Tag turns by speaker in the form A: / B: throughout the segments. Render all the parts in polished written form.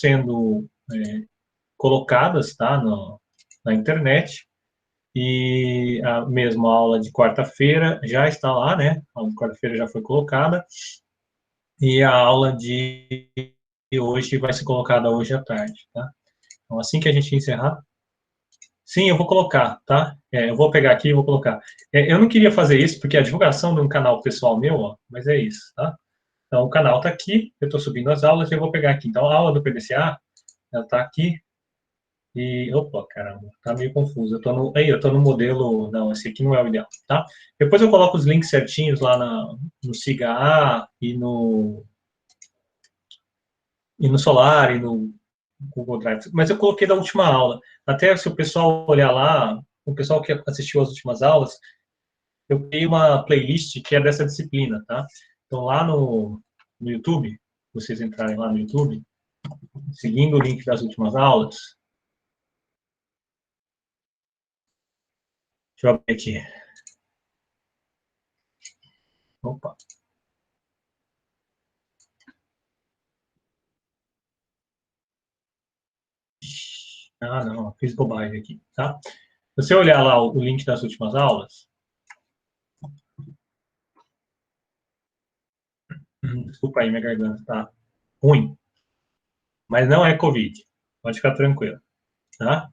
A: sendo colocadas, tá, na internet, e a mesma aula de quarta-feira já está lá, né? A aula de quarta-feira já foi colocada, e a aula de hoje vai ser colocada hoje à tarde, tá? Então, assim que a gente encerrar... Sim, eu vou colocar, tá? Eu vou pegar aqui e vou colocar. Eu não queria fazer isso, porque a divulgação de um canal pessoal meu, ó, mas é isso, tá? Então, o canal está aqui, eu estou subindo as aulas e eu vou pegar aqui. Então, a aula do PDCA, ela está aqui, e... Opa, caramba, tá meio confuso. Eu tô no modelo... Não, esse aqui não é o ideal, tá? Depois eu coloco os links certinhos lá no Siga A e no Solar e no Google Drive. Mas eu coloquei da última aula. Até se o pessoal olhar lá, o pessoal que assistiu às últimas aulas, eu criei uma playlist que é dessa disciplina, tá? Então, lá no YouTube, vocês entrarem lá no YouTube, seguindo o link das últimas aulas, deixa eu abrir aqui. Opa. Ah, não, fiz bobagem aqui, tá? Se você olhar lá o link das últimas aulas, desculpa aí, minha garganta tá ruim, mas não é Covid, pode ficar tranquilo, tá?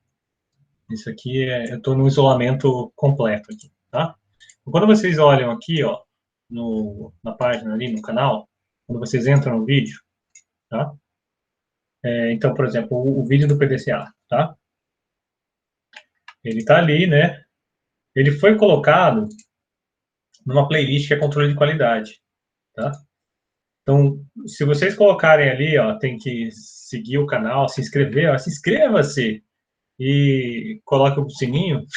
A: Isso aqui eu estou no isolamento completo aqui, tá? Quando vocês olham aqui, ó, na página ali, no canal, quando vocês entram no vídeo, tá? Então, por exemplo, o vídeo do PDCA, tá? Ele tá ali, né? Ele foi colocado numa playlist que é controle de qualidade, tá? Então, se vocês colocarem ali, ó, tem que seguir o canal, se inscrever, ó, se inscreva-se e coloque o sininho,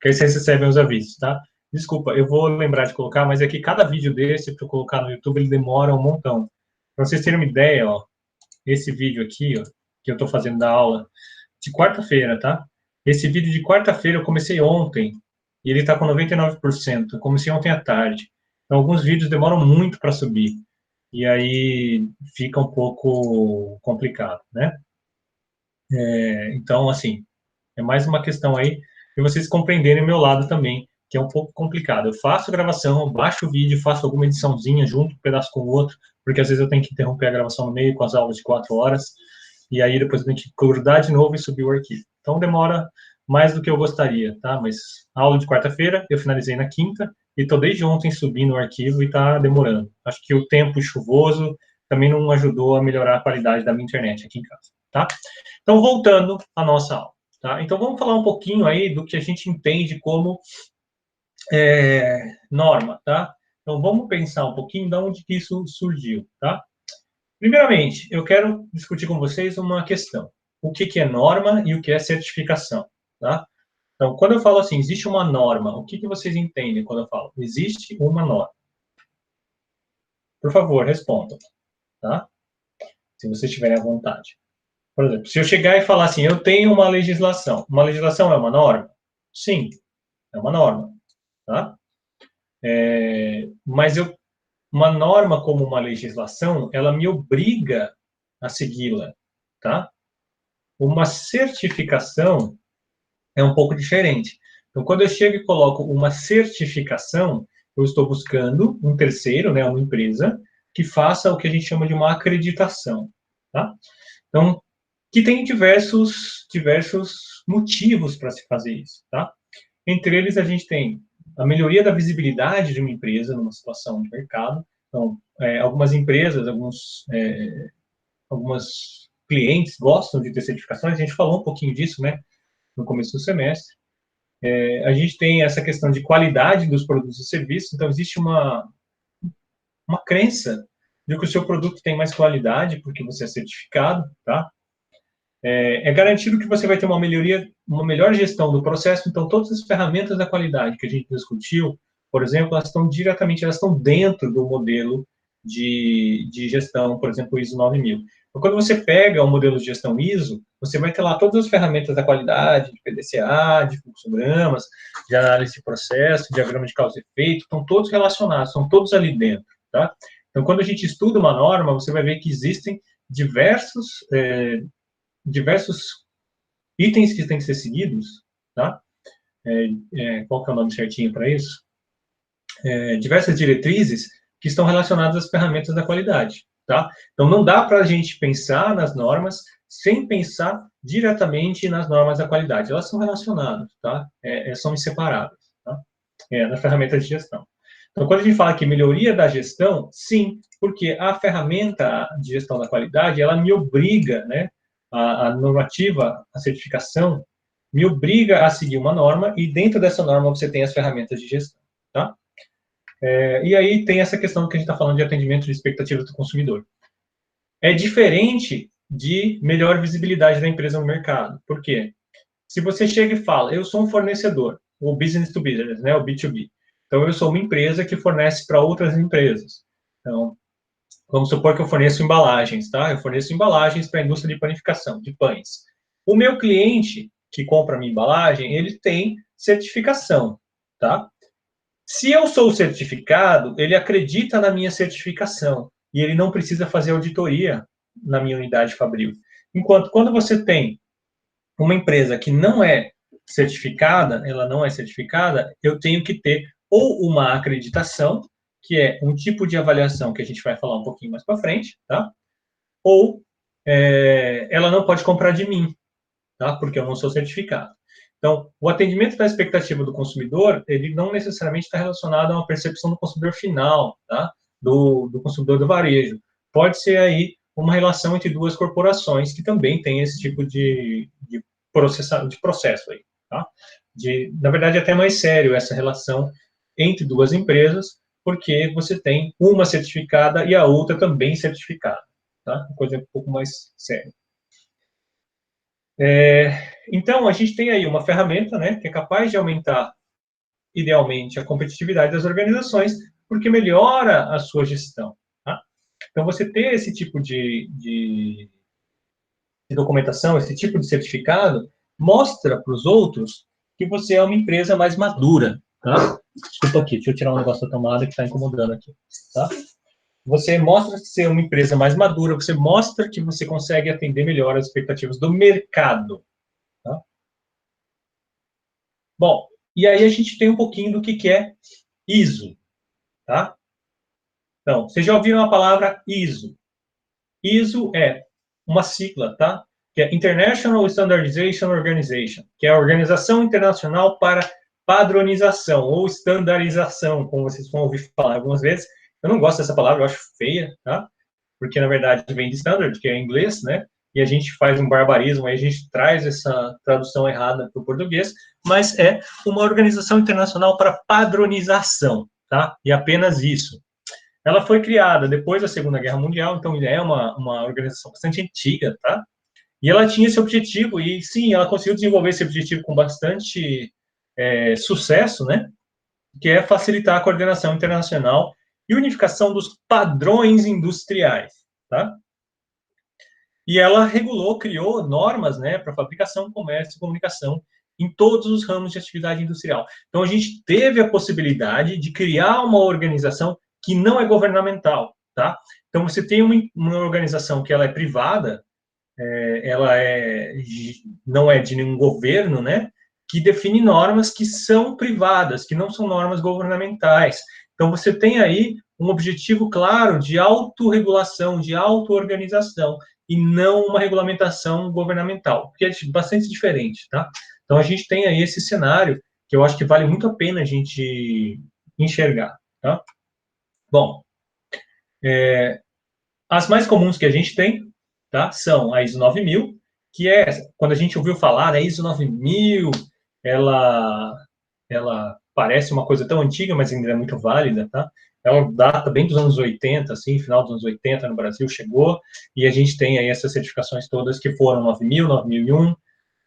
A: que aí vocês recebem os avisos, tá? Desculpa, eu vou lembrar de colocar, mas é que cada vídeo desse, para eu colocar no YouTube, ele demora um montão. Para vocês terem uma ideia, ó, esse vídeo aqui, ó, que eu estou fazendo da aula, de quarta-feira, tá? Esse vídeo de quarta-feira eu comecei ontem, e ele está com 99%. Eu comecei ontem à tarde. Então, alguns vídeos demoram muito para subir. E aí fica um pouco complicado, né? Então, assim, é mais uma questão aí de vocês compreenderem o meu lado também, que é um pouco complicado. Eu faço gravação, baixo o vídeo, faço alguma ediçãozinha junto, um pedaço com o outro, porque às vezes eu tenho que interromper a gravação no meio com as aulas de 4 horas, e aí depois eu tenho que grudar de novo e subir o arquivo. Então demora mais do que eu gostaria, tá? Mas a aula de quarta-feira eu finalizei na quinta, e estou desde ontem subindo o arquivo e está demorando. Acho que o tempo chuvoso também não ajudou a melhorar a qualidade da minha internet aqui em casa, tá? Então, voltando à nossa aula. Tá? Então, vamos falar um pouquinho aí do que a gente entende como norma, tá? Então, vamos pensar um pouquinho de onde que isso surgiu, tá? Primeiramente, eu quero discutir com vocês uma questão. O que que é norma e o que é certificação, tá? Então, quando eu falo assim, existe uma norma, o que que vocês entendem quando eu falo? Existe uma norma. Por favor, respondam, tá? Se vocês estiverem à vontade. Por exemplo, se eu chegar e falar assim, eu tenho uma legislação é uma norma? Sim, é uma norma, tá? Mas uma norma como uma legislação, ela me obriga a segui-la, tá? Uma certificação é um pouco diferente. Então, quando eu chego e coloco uma certificação, eu estou buscando um terceiro, né, uma empresa, que faça o que a gente chama de uma acreditação, tá? Então, que tem diversos motivos para se fazer isso, tá? Entre eles, a gente tem a melhoria da visibilidade de uma empresa numa situação de mercado. Então, algumas empresas, algumas clientes gostam de ter certificações, a gente falou um pouquinho disso, né, no começo do semestre. A gente tem essa questão de qualidade dos produtos e serviços, então existe uma crença de que o seu produto tem mais qualidade porque você é certificado, tá? É garantido que você vai ter uma melhor gestão do processo. Então, todas as ferramentas da qualidade que a gente discutiu, por exemplo, elas estão dentro do modelo de gestão, por exemplo, o ISO 9000. Então, quando você pega o modelo de gestão ISO, você vai ter lá todas as ferramentas da qualidade, de PDCA, de fluxogramas, de análise de processo, diagrama de causa e efeito, estão todos relacionados, estão todos ali dentro, tá? Então, quando a gente estuda uma norma, você vai ver que existem diversos itens que têm que ser seguidos, tá? Qual que é o nome certinho para isso? Diversas diretrizes que estão relacionadas às ferramentas da qualidade, tá? Então, não dá para a gente pensar nas normas sem pensar diretamente nas normas da qualidade. Elas são relacionadas, tá? São inseparáveis, tá? Na ferramenta de gestão. Então, quando a gente fala que melhoria da gestão, sim, porque a ferramenta de gestão da qualidade, ela me obriga, né, a normativa, a certificação, me obriga a seguir uma norma, e dentro dessa norma você tem as ferramentas de gestão, tá? E aí tem essa questão que a gente está falando de atendimento de expectativas do consumidor. É diferente de melhor visibilidade da empresa no mercado. Por quê? Se você chega e fala, eu sou um fornecedor, o business to business, né, o B2B. Então, eu sou uma empresa que fornece para outras empresas. Então, vamos supor que eu forneço embalagens, tá? Eu forneço embalagens para a indústria de panificação, de pães. O meu cliente que compra a minha embalagem, ele tem certificação, tá? Se eu sou certificado, ele acredita na minha certificação e ele não precisa fazer auditoria na minha unidade fabril. Enquanto quando você tem uma empresa que não é certificada, ela não é certificada, eu tenho que ter ou uma acreditação, que é um tipo de avaliação que a gente vai falar um pouquinho mais para frente, tá? Ou ela não pode comprar de mim, tá? Porque eu não sou certificado. Então, o atendimento da expectativa do consumidor, ele não necessariamente está relacionado a uma percepção do consumidor final, tá? Do consumidor do varejo. Pode ser aí uma relação entre duas corporações que também tem esse tipo de processo aí, tá? Na verdade, é até mais sério essa relação entre duas empresas, porque você tem uma certificada e a outra também certificada, tá? Uma coisa um pouco mais séria. Então, a gente tem aí uma ferramenta, né, que é capaz de aumentar, idealmente, a competitividade das organizações, porque melhora a sua gestão, tá? Então, você ter esse tipo de documentação, esse tipo de certificado, mostra para os outros que você é uma empresa mais madura, tá? Desculpa aqui, deixa eu tirar um negócio da tomada que está incomodando aqui, tá? Você mostra ser uma empresa mais madura, você mostra que você consegue atender melhor as expectativas do mercado, tá? Bom, e aí a gente tem um pouquinho do que é ISO, tá? Então, vocês já ouviram a palavra ISO? ISO é uma sigla, tá? Que é International Standardization Organization, que é a Organização Internacional para Padronização ou Estandarização, como vocês vão ouvir falar algumas vezes. Eu não gosto dessa palavra, eu acho feia, tá? Porque, na verdade, vem de standard, que é em inglês, né? E a gente faz um barbarismo, aí a gente traz essa tradução errada para o português, mas é uma organização internacional para padronização, tá? E apenas isso. Ela foi criada depois da Segunda Guerra Mundial, então é uma organização bastante antiga, tá? E ela tinha esse objetivo, e sim, ela conseguiu desenvolver esse objetivo com bastante sucesso, né? Que é facilitar a coordenação internacional e unificação dos padrões industriais, tá? E ela regulou, criou normas, né, para fabricação, comércio e comunicação em todos os ramos de atividade industrial. Então, a gente teve a possibilidade de criar uma organização que não é governamental, tá? Então, você tem uma organização que ela é privada, ela não é de nenhum governo, né? Que define normas que são privadas, que não são normas governamentais. Então, você tem aí um objetivo claro de autorregulação, de auto-organização, e não uma regulamentação governamental, que é bastante diferente, tá? Então, a gente tem aí esse cenário que eu acho que vale muito a pena a gente enxergar, tá? Bom, as mais comuns que a gente tem, tá, são a ISO 9000, que é, quando a gente ouviu falar, né, ISO 9000, ela parece uma coisa tão antiga, mas ainda é muito válida, tá? Ela data bem dos anos 80, assim, final dos anos 80 no Brasil chegou, e a gente tem aí essas certificações todas que foram 9000, 9001,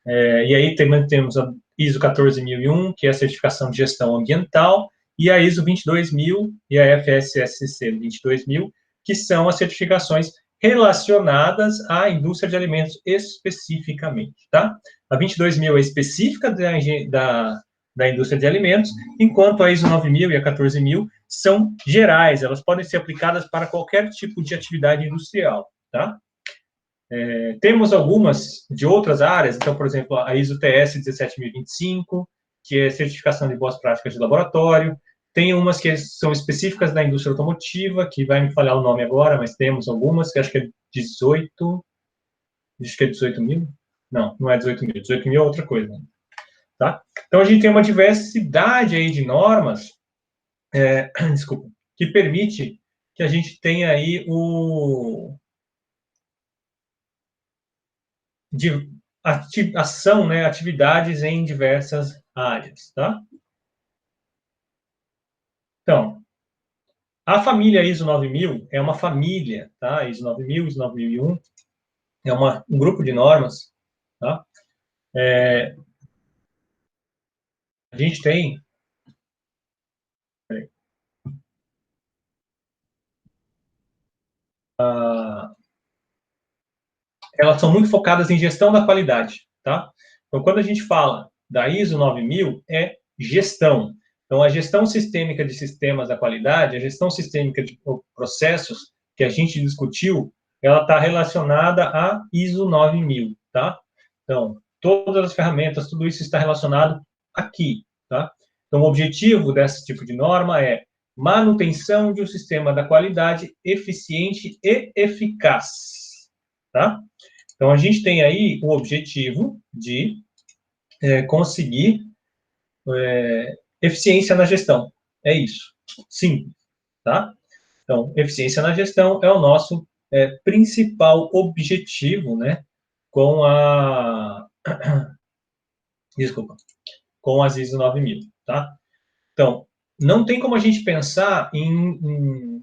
A: e aí também temos a ISO 14001, que é a certificação de gestão ambiental, e a ISO 22000 e a FSSC 22000, que são as certificações relacionadas à indústria de alimentos especificamente, tá? A 22000 é específica da indústria de alimentos, enquanto a ISO 9000 e a 14000 são gerais, elas podem ser aplicadas para qualquer tipo de atividade industrial, tá? Temos algumas de outras áreas, então, por exemplo, a ISO TS 17025, que é certificação de boas práticas de laboratório. Tem umas que são específicas da indústria automotiva, que vai me falhar o nome agora, mas temos algumas, que acho que é 18, acho que é 18 mil? Não, não é 18 mil, 18 mil é outra coisa. Tá? Então, a gente tem uma diversidade aí de normas, desculpa, que permite que a gente tenha aí de ação, né, atividades em diversas áreas, tá? Então, a família ISO 9000 é uma família, tá? ISO 9000, ISO 9001 é um grupo de normas, tá? A gente tem... elas são muito focadas em gestão da qualidade, tá? Então, quando a gente fala da ISO 9000, é gestão. Então, a gestão sistêmica de sistemas da qualidade, a gestão sistêmica de processos que a gente discutiu, ela está relacionada à ISO 9000, tá? Então, todas as ferramentas, tudo isso está relacionado aqui, tá? Então, o objetivo desse tipo de norma é manutenção de um sistema da qualidade eficiente e eficaz, tá? Então, a gente tem aí o objetivo de conseguir eficiência na gestão. É isso. Simples, tá? Então, eficiência na gestão é o nosso principal objetivo, né? Com a... Desculpa. Com as ISO 9000, tá? Então, não tem como a gente pensar em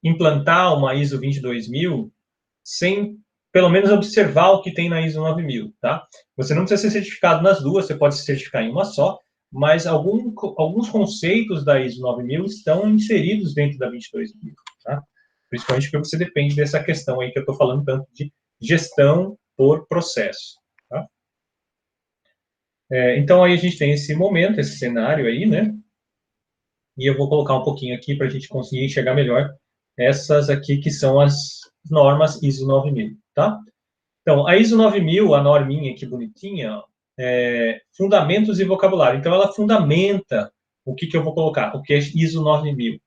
A: implantar uma ISO 22000 sem, pelo menos, observar o que tem na ISO 9000, tá? Você não precisa ser certificado nas duas, você pode se certificar em uma só, mas alguns conceitos da ISO 9000 estão inseridos dentro da 22000, tá? Principalmente porque você depende dessa questão aí que eu estou falando tanto de gestão por processo, tá? Então, aí a gente tem esse momento, esse cenário aí, né? E eu vou colocar um pouquinho aqui para a gente conseguir enxergar melhor essas aqui que são as normas ISO 9000, tá? Então, a ISO 9000, a norminha aqui bonitinha, fundamentos e vocabulário. Então, ela fundamenta o que eu vou colocar, o que é ISO 9000.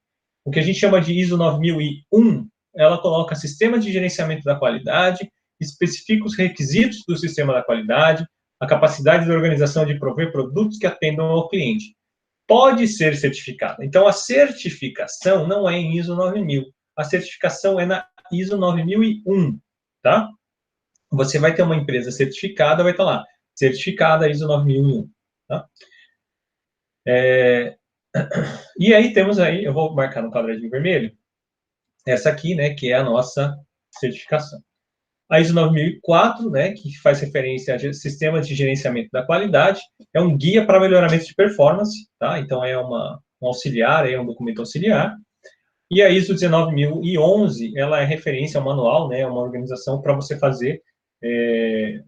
A: O que a gente chama de ISO 9001, ela coloca sistema de gerenciamento da qualidade, especifica os requisitos do sistema da qualidade, a capacidade da organização de prover produtos que atendam ao cliente. Pode ser certificada. Então, a certificação não é em ISO 9000. A certificação é na ISO 9001, tá? Você vai ter uma empresa certificada, vai estar lá, certificada ISO 9001, tá? E aí temos aí, eu vou marcar no quadradinho vermelho, essa aqui, né, que é a nossa certificação. A ISO 9004, né, que faz referência a sistemas de gerenciamento da qualidade, é um guia para melhoramento de performance, tá? Então é um auxiliar, é um documento auxiliar. E a ISO 19011, ela é referência ao manual, né, uma organização para você fazer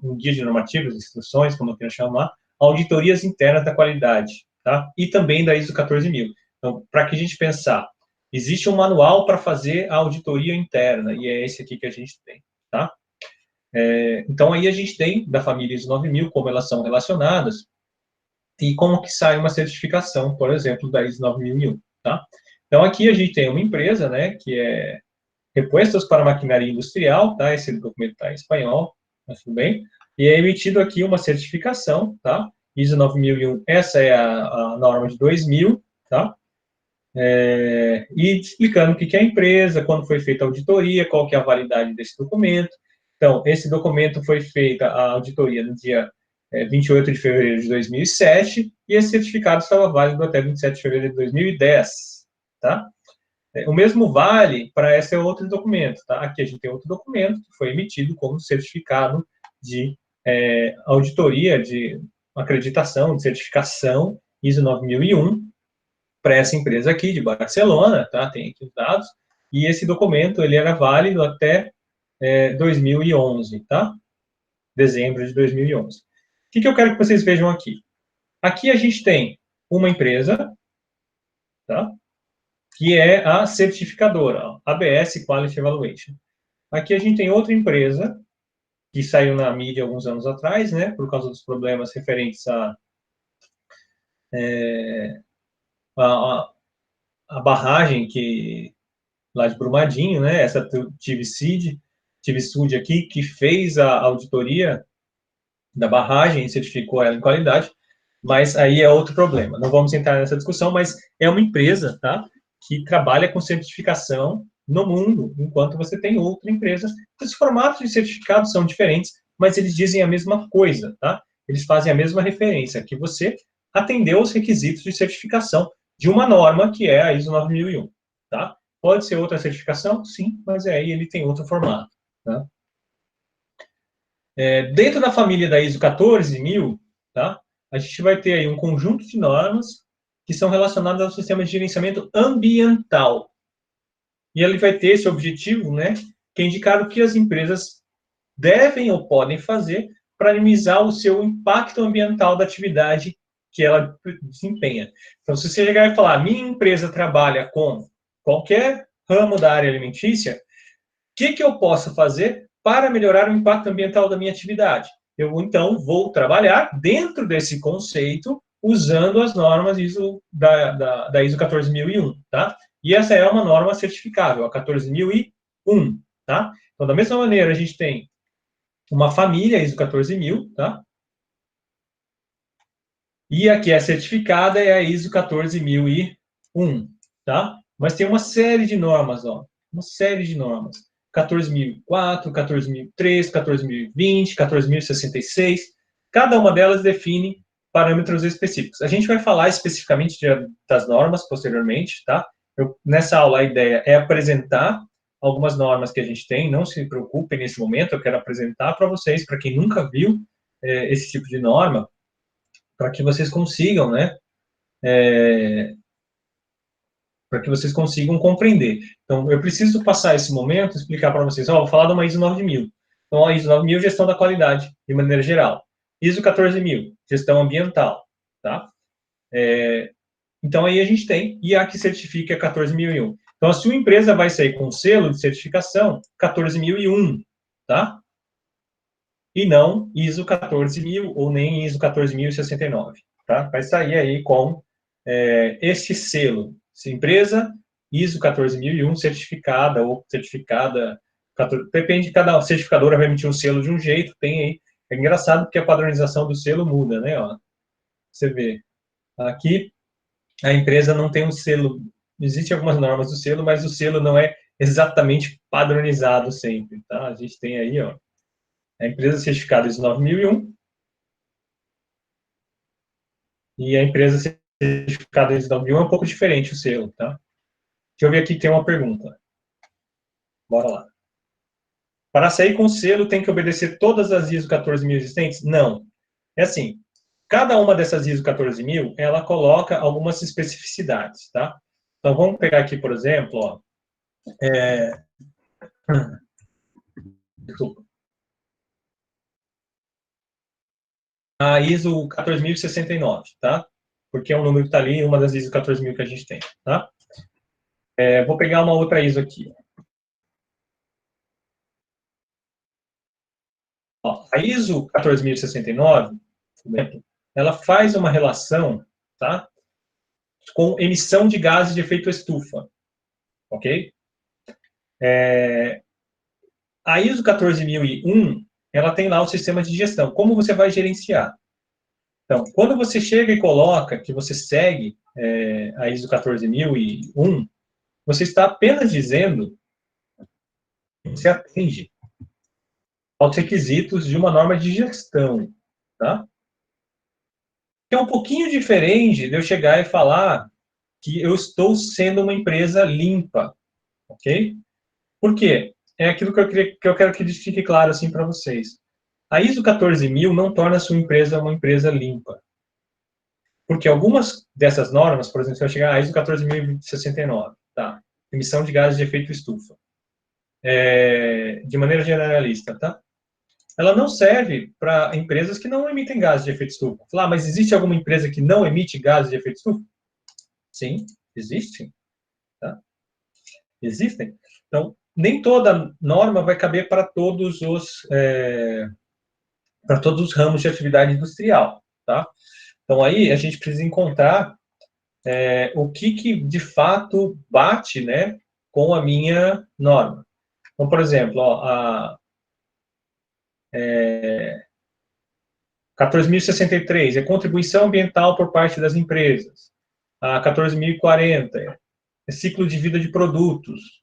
A: um guia de normativas, instruções, como eu quero chamar, auditorias internas da qualidade, tá? E também da ISO 14000. Então, para que a gente pensar, existe um manual para fazer a auditoria interna, e é esse aqui que a gente tem, tá? Então, aí a gente tem, da família ISO 9000, como elas são relacionadas, e como que sai uma certificação, por exemplo, da ISO 9001, tá? Então, aqui a gente tem uma empresa, né, que é Repuestos para Maquinaria Industrial, tá? Esse documento está em espanhol, mas tudo bem. E é emitido aqui uma certificação, tá? ISO 9001, essa é a norma de 2000, tá? E explicando o que é a empresa, quando foi feita a auditoria, qual que é a validade desse documento. Então, esse documento foi feita a auditoria no dia 28 de fevereiro de 2007, e esse certificado estava válido até 27 de fevereiro de 2010, tá? O mesmo vale para esse outro documento, tá? Aqui a gente tem outro documento que foi emitido como certificado de auditoria, de acreditação, de certificação ISO 9001 para essa empresa aqui de Barcelona, tá? Tem aqui os dados. E esse documento ele era válido até 2011, tá? Dezembro de 2011. O que eu quero que vocês vejam aqui? Aqui a gente tem uma empresa, tá? Que é a certificadora, ABS Quality Evaluation. Aqui a gente tem outra empresa que saiu na mídia alguns anos atrás, né, por causa dos problemas referentes a, a barragem que lá de Brumadinho, né, essa TVSud aqui, que fez a auditoria da barragem, certificou ela em qualidade, mas aí é outro problema. Não vamos entrar nessa discussão, mas é uma empresa, tá, que trabalha com certificação no mundo, enquanto você tem outra empresa. Os formatos de certificado são diferentes, mas eles dizem a mesma coisa, tá? Eles fazem a mesma referência, que você atendeu aos requisitos de certificação de uma norma que é a ISO 9001, tá? Pode ser outra certificação? Sim, mas aí ele tem outro formato, tá? Dentro da família da ISO 14000, tá? A gente vai ter aí um conjunto de normas que são relacionadas ao sistema de gerenciamento ambiental. E ele vai ter esse objetivo, né, que é indicar o que as empresas devem ou podem fazer para minimizar o seu impacto ambiental da atividade que ela desempenha. Então, se você chegar e falar, minha empresa trabalha com qualquer ramo da área alimentícia, o que eu posso fazer para melhorar o impacto ambiental da minha atividade? Eu, então, vou trabalhar dentro desse conceito, usando as normas ISO da ISO 14001, tá? E essa é uma norma certificável, a 14001, tá? Então, da mesma maneira, a gente tem uma família ISO 14000, tá? E a que é certificada é a ISO 14001, tá? Mas tem uma série de normas, ó. Uma série de normas. 14.004, 14.003, 14.020, 14.066. Cada uma delas define parâmetros específicos. A gente vai falar especificamente das normas posteriormente, tá? Nessa aula, a ideia é apresentar algumas normas que a gente tem. Não se preocupem nesse momento, eu quero apresentar para vocês, para quem nunca viu esse tipo de norma, para que vocês consigam, né? Para que vocês consigam compreender. Então, eu preciso passar esse momento, explicar para vocês. Vou falar de uma ISO 9000. Então, a ISO 9000, gestão da qualidade, de maneira geral. ISO 14000, gestão ambiental, tá? Então, aí a gente tem, e a que certifica é 14001. Então, a sua empresa vai sair com selo de certificação 14001, tá? E não ISO 14000 ou nem ISO 14069, tá? Vai sair aí com este selo. Se empresa ISO 14001 certificada ou certificada, depende, cada certificadora vai emitir um selo de um jeito, tem aí. É engraçado porque a padronização do selo muda, né? Ó, você vê. Aqui, a empresa não tem um selo, existem algumas normas do selo, mas o selo não é exatamente padronizado sempre, tá? A gente tem aí, ó, a empresa certificada ISO 9001 e a empresa certificada ISO 9001 é um pouco diferente o selo, tá? Deixa eu ver aqui, tem uma pergunta. Bora lá. Para sair com selo, tem que obedecer todas as ISO 14000 existentes? Não. É assim, cada uma dessas ISO 14000, ela coloca algumas especificidades, tá? Então, vamos pegar aqui, por exemplo, ó, desculpa, a ISO 14069, tá? Porque é um número que está ali, uma das ISO 14000 que a gente tem, tá? Vou pegar uma outra ISO aqui. Ó, a ISO 14069, ela faz uma relação, tá, com emissão de gases de efeito estufa, ok? A ISO 14001, ela tem lá o sistema de gestão, como você vai gerenciar. Então, quando você chega e coloca que você segue a ISO 14001, você está apenas dizendo que você atende aos requisitos de uma norma de gestão, tá? Que é um pouquinho diferente de eu chegar e falar que eu estou sendo uma empresa limpa, ok? Por quê? É aquilo que eu quero que fique claro assim para vocês. A ISO 14000 não torna a sua empresa uma empresa limpa. Porque algumas dessas normas, por exemplo, se eu chegar a ISO 14069, tá? Emissão de gases de efeito estufa. De maneira generalista, tá? Ela não serve para empresas que não emitem gases de efeito estufa. Falar, mas existe alguma empresa que não emite gases de efeito estufa? Sim, existem. Tá? Existem. Então, nem toda norma vai caber para todos os ramos de atividade industrial, tá? Então, aí, a gente precisa encontrar o que de fato bate, né, com a minha norma. Então, por exemplo, ó, a 14.063 é contribuição ambiental por parte das empresas. A 14.040 é ciclo de vida de produtos.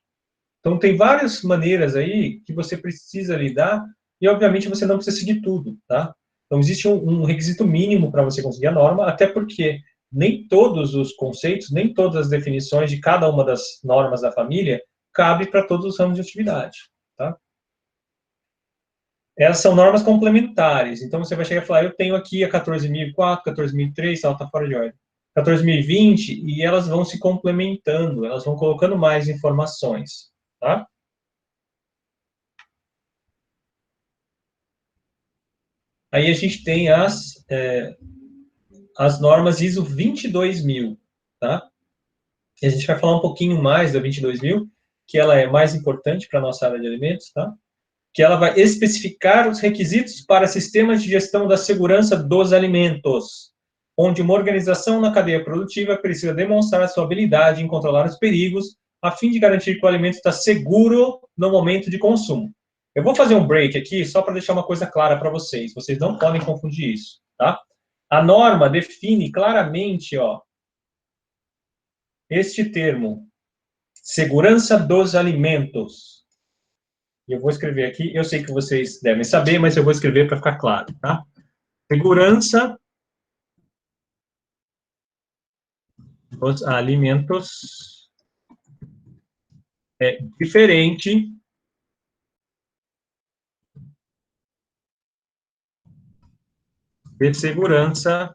A: Então, tem várias maneiras aí que você precisa lidar e, obviamente, você não precisa seguir tudo, tá? Então, existe um requisito mínimo para você conseguir a norma, até porque nem todos os conceitos, nem todas as definições de cada uma das normas da família cabe para todos os ramos de atividade, tá? Elas são normas complementares. Então, você vai chegar e falar, eu tenho aqui a 14.004, 14.003, ela está fora de ordem. 14.020, e elas vão se complementando, elas vão colocando mais informações, tá? Aí a gente tem as normas ISO 22.000, tá? E a gente vai falar um pouquinho mais da 22.000, que ela é mais importante para a nossa área de alimentos, tá? Que ela vai especificar os requisitos para sistemas de gestão da segurança dos alimentos, onde uma organização na cadeia produtiva precisa demonstrar sua habilidade em controlar os perigos, a fim de garantir que o alimento está seguro no momento de consumo. Eu vou fazer um break aqui, só para deixar uma coisa clara para vocês. Vocês não podem confundir isso, tá? A norma define claramente, ó, este termo, segurança dos alimentos. Eu vou escrever aqui, eu sei que vocês devem saber, mas eu vou escrever para ficar claro, tá? Segurança dos alimentos é diferente de segurança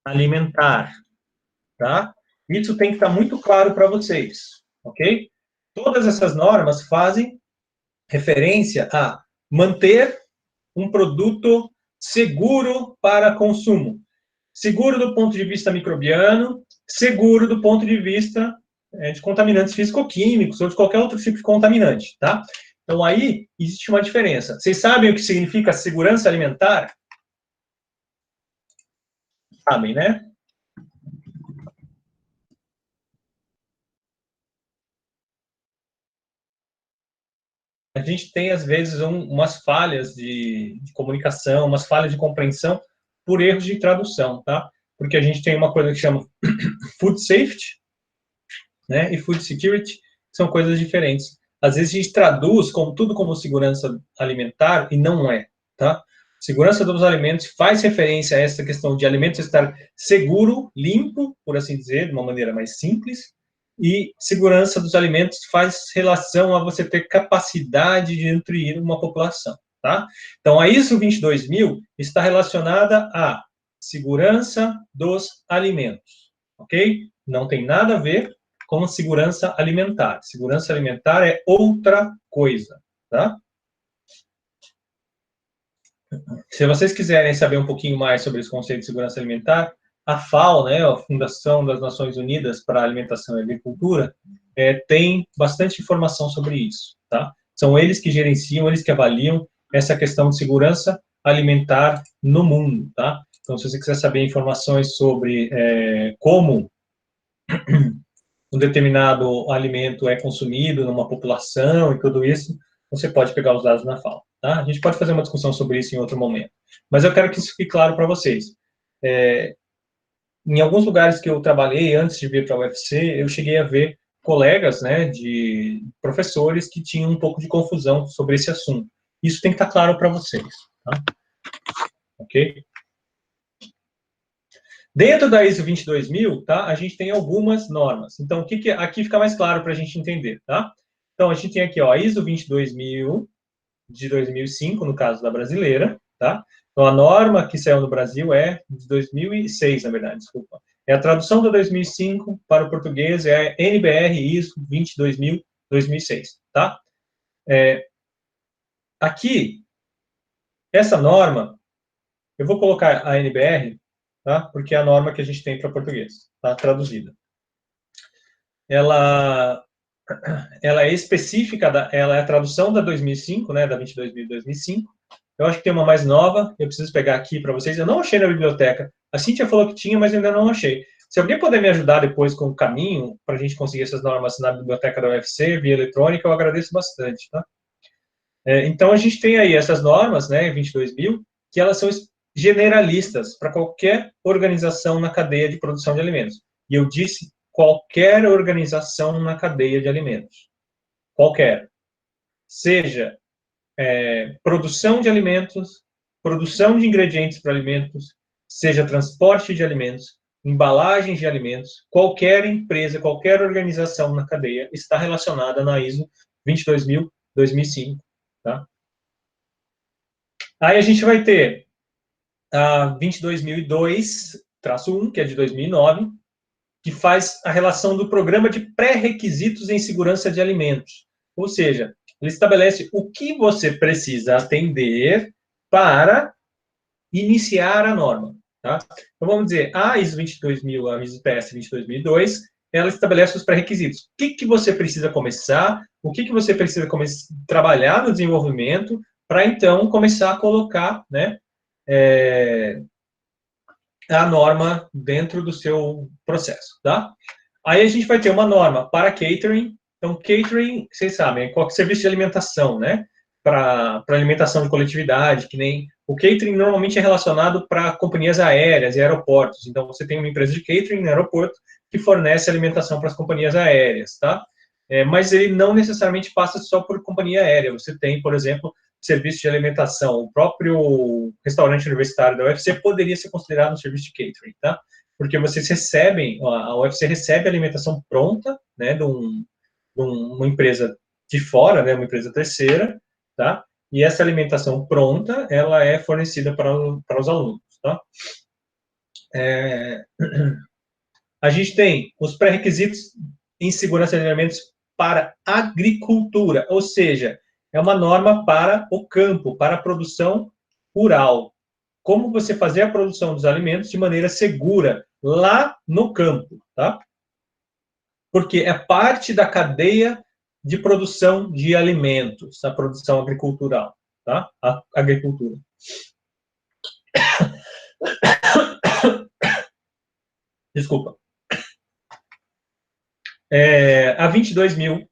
A: alimentar, tá? Isso tem que estar muito claro para vocês, ok? Todas essas normas fazem referência a manter um produto seguro para consumo. Seguro do ponto de vista microbiano, seguro do ponto de vista de contaminantes físico-químicos ou de qualquer outro tipo de contaminante, tá? Então, aí, existe uma diferença. Vocês sabem o que significa segurança alimentar? Sabem, né? A gente tem, às vezes, umas falhas de comunicação, umas falhas de compreensão por erros de tradução, tá? Porque a gente tem uma coisa que chama food safety, né, e food security, que são coisas diferentes. Às vezes a gente traduz como tudo como segurança alimentar e não é, tá? Segurança dos alimentos faz referência a essa questão de alimentos estar seguro, limpo, por assim dizer, de uma maneira mais simples, e segurança dos alimentos faz relação a você ter capacidade de nutrir uma população, tá? Então, a ISO 22000 está relacionada à segurança dos alimentos, ok? Não tem nada a ver com segurança alimentar. Segurança alimentar é outra coisa, tá? Se vocês quiserem saber um pouquinho mais sobre esse conceito de segurança alimentar, a FAO, né, a Fundação das Nações Unidas para a Alimentação e Agricultura, tem bastante informação sobre isso, tá? São eles que gerenciam, eles que avaliam essa questão de segurança alimentar no mundo, tá? Então, se você quiser saber informações sobre como um determinado alimento é consumido numa população e tudo isso, você pode pegar os dados na FAO, tá? A gente pode fazer uma discussão sobre isso em outro momento. Mas eu quero que isso fique claro para vocês. Em alguns lugares que eu trabalhei antes de vir para a UFC, eu cheguei a ver colegas, né, de professores que tinham um pouco de confusão sobre esse assunto. Isso tem que estar claro para vocês, tá? Ok? Dentro da ISO 22000, tá, a gente tem algumas normas. Então, aqui fica mais claro para a gente entender, tá? Então, a gente tem aqui, ó, a ISO 22000 de 2005, no caso da brasileira, tá? Então, a norma que saiu no Brasil é de 2006, na verdade, desculpa. É a tradução do 2005 para o português, é a NBR ISO 22000, 2006, tá? Aqui, essa norma, eu vou colocar a NBR, tá? Porque é a norma que a gente tem para português, tá? Traduzida. Ela ela é específica, ela é a tradução da 2005, né, da 22.000/2005. Eu acho que tem uma mais nova, eu preciso pegar aqui para vocês. Eu não achei na biblioteca. A Cíntia falou que tinha, mas eu ainda não achei. Se alguém puder me ajudar depois com o caminho, para a gente conseguir essas normas na biblioteca da UFC, via eletrônica, eu agradeço bastante, tá? Então, a gente tem aí essas normas, né, 22.000, que elas são generalistas para qualquer organização na cadeia de produção de alimentos. E eu disse qualquer organização na cadeia de alimentos. Qualquer. Seja produção de alimentos, produção de ingredientes para alimentos, seja transporte de alimentos, embalagens de alimentos, qualquer empresa, qualquer organização na cadeia está relacionada na ISO 22.000/2005, tá? Aí a gente vai ter a 22.002-1, que é de 2009, que faz a relação do programa de pré-requisitos em segurança de alimentos. Ou seja, ele estabelece o que você precisa atender para iniciar a norma. Tá? Então, vamos dizer, a ISO 22.000, a ISO PS 22.002, ela estabelece os pré-requisitos. O que você precisa começar, o que você precisa trabalhar no desenvolvimento, para, então, começar a colocar, né, a norma dentro do seu processo, tá? Aí a gente vai ter uma norma para catering. Então, catering, vocês sabem, é qualquer serviço de alimentação, né? Para alimentação de coletividade, que nem... O catering normalmente é relacionado para companhias aéreas e aeroportos. Então, você tem uma empresa de catering no aeroporto que fornece alimentação para as companhias aéreas, tá? Mas ele não necessariamente passa só por companhia aérea. Você tem, por exemplo, serviço de alimentação. O próprio restaurante universitário da UFC poderia ser considerado um serviço de catering, tá? Porque vocês recebem, a UFC recebe a alimentação pronta, né, de uma empresa de fora, né, uma empresa terceira, tá? E essa alimentação pronta, ela é fornecida para os alunos, tá? A gente tem os pré-requisitos em segurança de alimentos para agricultura, ou seja, é uma norma para o campo, para a produção rural. Como você fazer a produção dos alimentos de maneira segura lá no campo, tá? Porque é parte da cadeia de produção de alimentos, a produção agricultural, tá? A agricultura. Desculpa. A 22.000-4,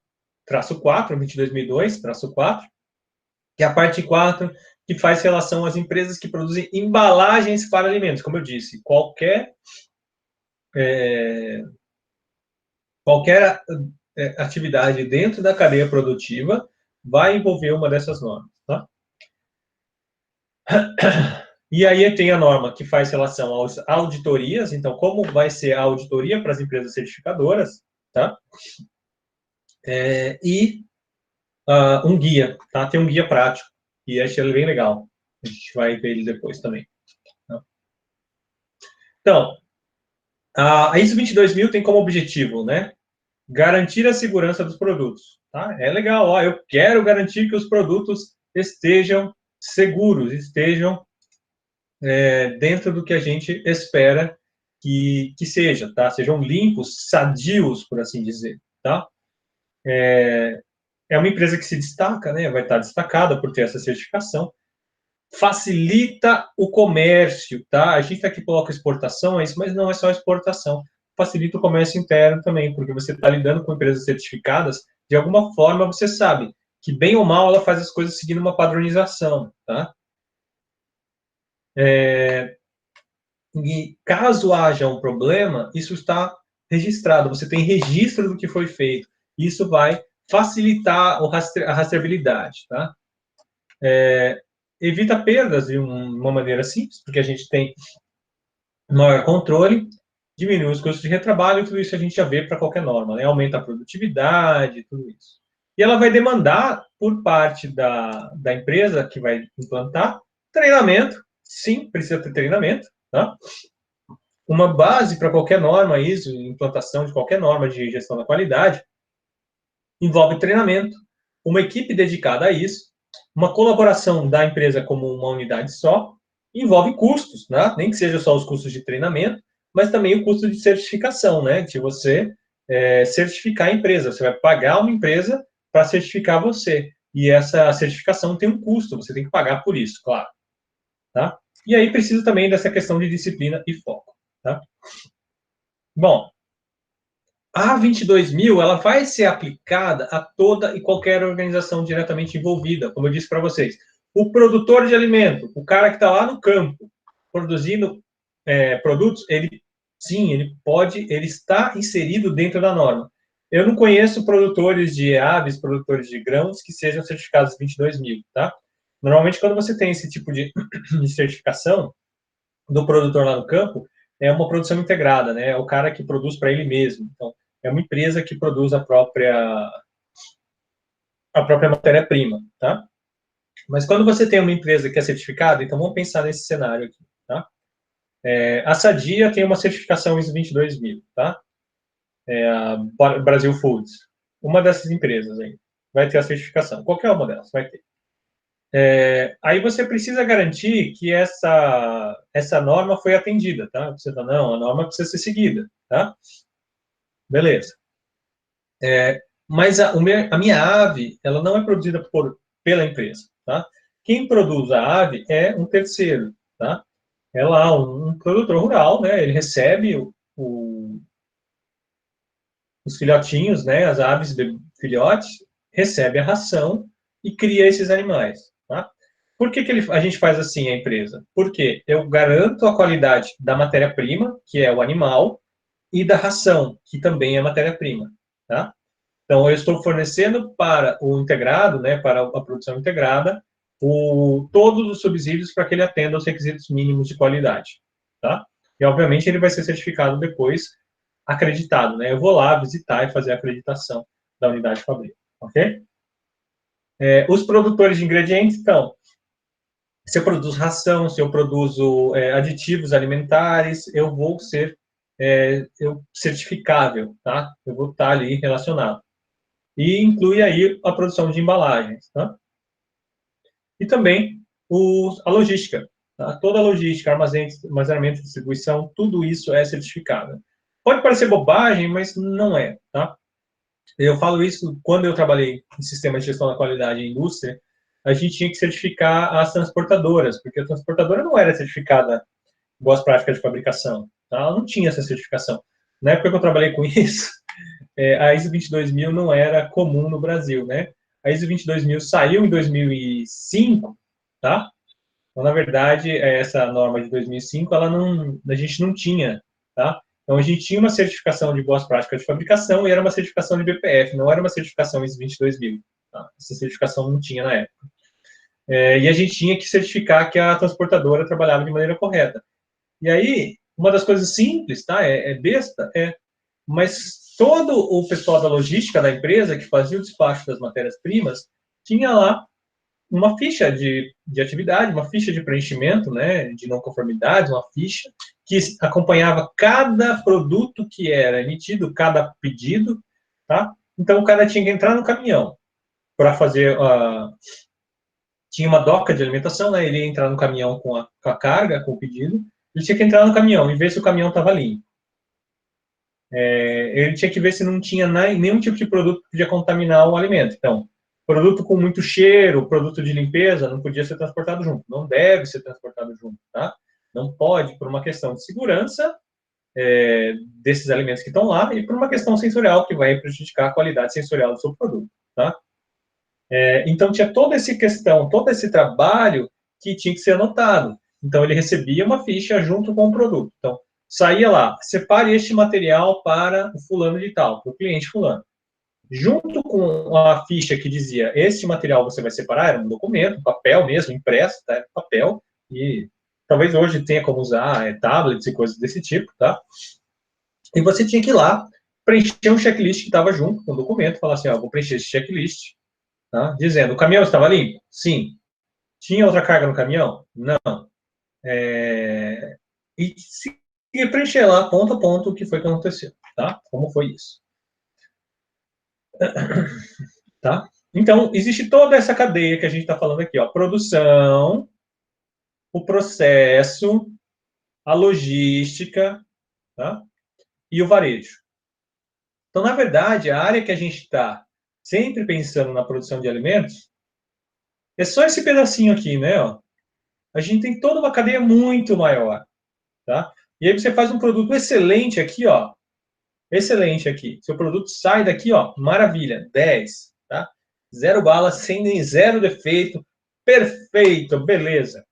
A: 22.002-4, que é a parte 4, que faz relação às empresas que produzem embalagens para alimentos. Como eu disse, qualquer atividade dentro da cadeia produtiva vai envolver uma dessas normas, tá? E aí tem a norma que faz relação às auditorias. Então, como vai ser a auditoria para as empresas certificadoras, tá? Um guia, tá? Tem um guia prático, e achei ele bem legal. A gente vai ver ele depois também. Tá? Então, a ISO 22.000 tem como objetivo, né, garantir a segurança dos produtos. Tá? É legal, ó, eu quero garantir que os produtos estejam seguros, estejam dentro do que a gente espera que seja, tá? Sejam limpos, sadios, por assim dizer, tá? É uma empresa que se destaca, né? Vai estar destacada por ter essa certificação. Facilita o comércio, tá? A gente aqui coloca exportação, mas não é só exportação. Facilita o comércio interno também, porque você está lidando com empresas certificadas, de alguma forma você sabe que, bem ou mal, ela faz as coisas seguindo uma padronização, tá? E caso haja um problema, isso está registrado, você tem registro do que foi feito. Isso vai facilitar a rastreabilidade, tá? Evita perdas de uma maneira simples, porque a gente tem maior controle, diminui os custos de retrabalho, tudo isso a gente já vê para qualquer norma, né? Aumenta a produtividade, tudo isso. E ela vai demandar, por parte da empresa que vai implantar, treinamento. Sim, precisa ter treinamento, tá? Uma base para qualquer norma ISO, implantação de qualquer norma de gestão da qualidade, envolve treinamento, uma equipe dedicada a isso, uma colaboração da empresa como uma unidade só, envolve custos, né? Nem que seja só os custos de treinamento, mas também o custo de certificação, né? De você certificar a empresa. Você vai pagar uma empresa para certificar você. E essa certificação tem um custo, você tem que pagar por isso, claro. Tá? E aí precisa também dessa questão de disciplina e foco. Tá? Bom, a 22.000 ela vai ser aplicada a toda e qualquer organização diretamente envolvida, como eu disse para vocês. O produtor de alimento, o cara que está lá no campo produzindo produtos, ele está inserido dentro da norma. Eu não conheço produtores de aves, produtores de grãos que sejam certificados 22.000, tá? Normalmente, quando você tem esse tipo de certificação do produtor lá no campo, é uma produção integrada, né? É o cara que produz para ele mesmo. Então, é uma empresa que produz a própria matéria-prima, tá? Mas quando você tem uma empresa que é certificada, então vamos pensar nesse cenário aqui, tá? A Sadia tem uma certificação ISO 22000, tá? A Brasil Foods. Uma dessas empresas aí vai ter a certificação. Qualquer uma delas vai ter. Aí você precisa garantir que essa norma foi atendida, tá? Você fala, não, a norma precisa ser seguida, tá? Beleza. Mas a minha ave, ela não é produzida pela empresa, tá? Quem produz a ave é um terceiro, tá? É lá um produtor rural, né? Ele recebe os filhotinhos, né? As aves filhotes, recebe a ração e cria esses animais, tá? Por que a gente faz assim a empresa? Porque eu garanto a qualidade da matéria-prima, que é o animal, e da ração, que também é matéria-prima, tá? Então, eu estou fornecendo para o integrado, né, para a produção integrada, todos os subsídios para que ele atenda aos requisitos mínimos de qualidade, tá? E, obviamente, ele vai ser certificado depois, acreditado, né? Eu vou lá visitar e fazer a acreditação da unidade fabril, ok? Os produtores de ingredientes, então, se eu produzo ração, se eu produzo aditivos alimentares, eu vou ser certificável, tá? Eu vou estar ali relacionado. E inclui aí a produção de embalagens, tá? E também a logística, tá? Toda a logística, armazenamento, distribuição, tudo isso é certificado. Pode parecer bobagem, mas não é, tá? Eu falo isso quando eu trabalhei em sistema de gestão da qualidade em indústria, a gente tinha que certificar as transportadoras, porque a transportadora não era certificada em boas práticas de fabricação, tá? Ela não tinha essa certificação. Na época que eu trabalhei com isso, a ISO 22000 não era comum no Brasil, né? A ISO 22000 saiu em 2005, tá? Então, na verdade, essa norma de 2005, a gente não tinha, tá? Então, a gente tinha uma certificação de boas práticas de fabricação e era uma certificação de BPF, não era uma certificação ISO 22000. Tá? Essa certificação não tinha na época. E a gente tinha que certificar que a transportadora trabalhava de maneira correta. E aí, uma das coisas simples, tá? Besta, mas todo o pessoal da logística da empresa que fazia o despacho das matérias-primas tinha lá uma ficha de atividade, uma ficha de preenchimento, né, de não conformidades, uma ficha que acompanhava cada produto que era emitido, cada pedido, tá? Então o cara tinha que entrar no caminhão para fazer tinha uma doca de alimentação, né? Ele ia entrar no caminhão com a carga, com o pedido, ele tinha que entrar no caminhão e ver se o caminhão estava limpo. Ele tinha que ver se não tinha nenhum tipo de produto que podia contaminar o alimento. Então, produto com muito cheiro, produto de limpeza, não podia ser transportado junto. Não deve ser transportado junto, tá? Não pode, por uma questão de segurança desses alimentos que estão lá e por uma questão sensorial que vai prejudicar a qualidade sensorial do seu produto, tá? Então, tinha toda essa questão, todo esse trabalho que tinha que ser anotado. Então, ele recebia uma ficha junto com o produto. Então, saía lá, separe este material para o fulano de tal, para o cliente fulano. Junto com a ficha que dizia, este material você vai separar, era um documento, papel mesmo, impresso, tá? Papel, e talvez hoje tenha como usar tablets e coisas desse tipo, tá? E você tinha que ir lá, preencher um checklist que estava junto com o documento, falar assim, ó, vou preencher esse checklist, tá? Dizendo, o caminhão estava limpo? Sim. Tinha outra carga no caminhão? Não. E se preencher lá, ponto a ponto, o que foi que aconteceu, tá? Como foi isso. Tá? Então, existe toda essa cadeia que a gente está falando aqui, ó. Produção, o processo, a logística, tá? E o varejo. Então, na verdade, a área que a gente está sempre pensando na produção de alimentos é só esse pedacinho aqui, né? Ó. A gente tem toda uma cadeia muito maior, tá? E aí você faz um produto excelente aqui, ó. Excelente aqui. Seu produto sai daqui, ó, maravilha, 10, tá? Zero bala, sem nem zero defeito, perfeito, beleza.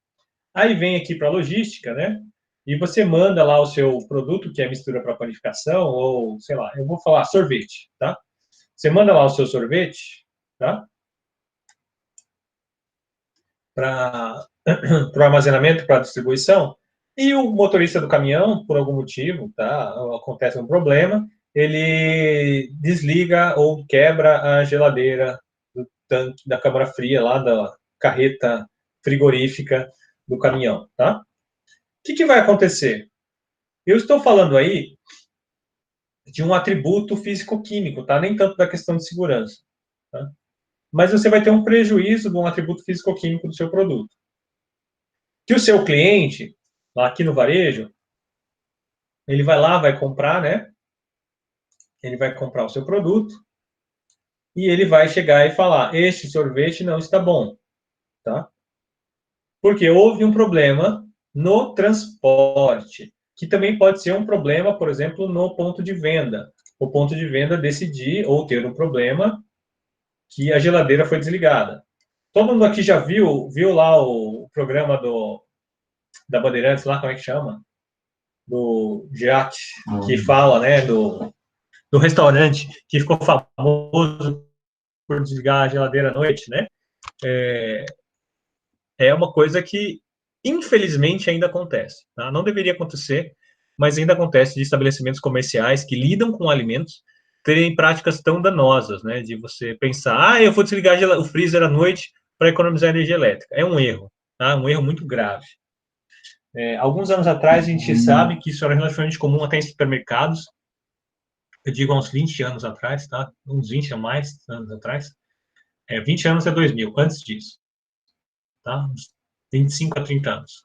A: Aí vem aqui para a logística, né? E você manda lá o seu produto, que é mistura para panificação, ou, sei lá, eu vou falar sorvete, tá? Você manda lá o seu sorvete, tá? Para o armazenamento, para a distribuição, e o motorista do caminhão, por algum motivo, tá? Acontece um problema, ele desliga ou quebra a geladeira do tanque da câmara fria lá da carreta frigorífica do caminhão, tá? O que vai acontecer? Eu estou falando aí de um atributo físico-químico, tá? Nem tanto da questão de segurança, tá? Mas você vai ter um prejuízo de um atributo físico-químico do seu produto. Que o seu cliente, lá aqui no varejo, ele vai lá, vai comprar, né? Ele vai comprar o seu produto e ele vai chegar e falar: este sorvete não está bom, tá? Porque houve um problema no transporte, que também pode ser um problema, por exemplo, no ponto de venda. O ponto de venda decidir ou ter um problema que a geladeira foi desligada. Todo mundo aqui já viu lá o programa da Bandeirantes, lá, como é que chama? Do Giat, que fala, né, do restaurante que ficou famoso por desligar a geladeira à noite, né? É uma coisa que, infelizmente, ainda acontece. Tá? Não deveria acontecer, mas ainda acontece de estabelecimentos comerciais que lidam com alimentos terem práticas tão danosas, né? De você pensar, eu vou desligar o freezer à noite para economizar energia elétrica. É um erro, tá? Um erro muito grave. Alguns anos atrás, a gente sabe que isso era relativamente comum até em supermercados. Eu digo há uns 20 anos atrás, tá? Uns 20 a mais anos atrás. 20 anos é 2000, antes disso. Tá? Uns 25 a 30 anos.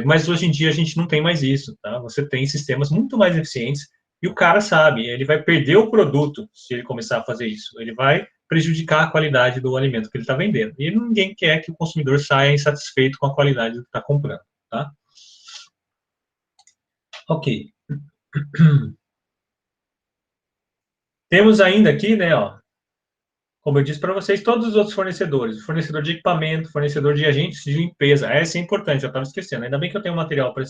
A: Mas hoje em dia a gente não tem mais isso, tá? Você tem sistemas muito mais eficientes e o cara sabe, ele vai perder o produto se ele começar a fazer isso. Ele vai prejudicar a qualidade do alimento que ele está vendendo. E ninguém quer que o consumidor saia insatisfeito com a qualidade do que está comprando, tá? Ok. Temos ainda aqui, né, ó, como eu disse para vocês, todos os outros fornecedores, fornecedor de equipamento, fornecedor de agentes de limpeza, essa é importante, eu estava esquecendo, ainda bem que eu tenho material para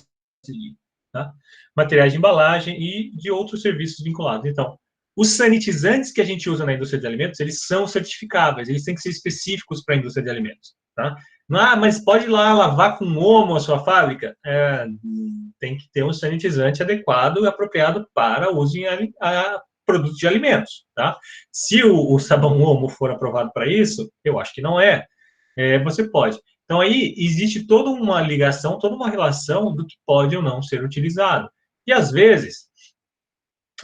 A: seguir, tá? Materiais de embalagem e de outros serviços vinculados. Então, os sanitizantes que a gente usa na indústria de alimentos, eles são certificáveis, eles têm que ser específicos para a indústria de alimentos, tá? Mas pode ir lá lavar com Omo a sua fábrica? Tem que ter um sanitizante adequado e apropriado para uso em produtos de alimentos, tá? Se o sabão Omo for aprovado para isso, eu acho que não é. Você pode. Então, aí existe toda uma ligação, toda uma relação do que pode ou não ser utilizado. E, às vezes,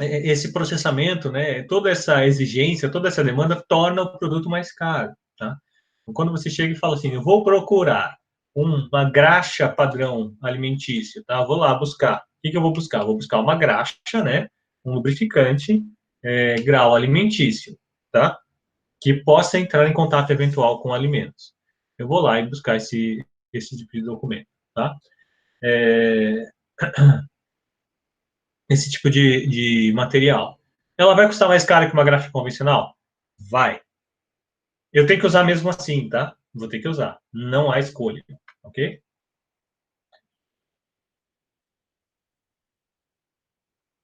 A: esse processamento, né, toda essa exigência, toda essa demanda torna o produto mais caro, tá? Então, quando você chega e fala assim, eu vou procurar uma graxa padrão alimentício, tá? Vou lá buscar. O que eu vou buscar? Vou buscar uma graxa, né? Um lubrificante, grau alimentício, tá? Que possa entrar em contato eventual com alimentos. Eu vou lá e buscar esse tipo de documento, tá? Esse tipo de material. Ela vai custar mais caro que uma gráfica convencional? Vai. Eu tenho que usar mesmo assim, tá? Vou ter que usar. Não há escolha, ok?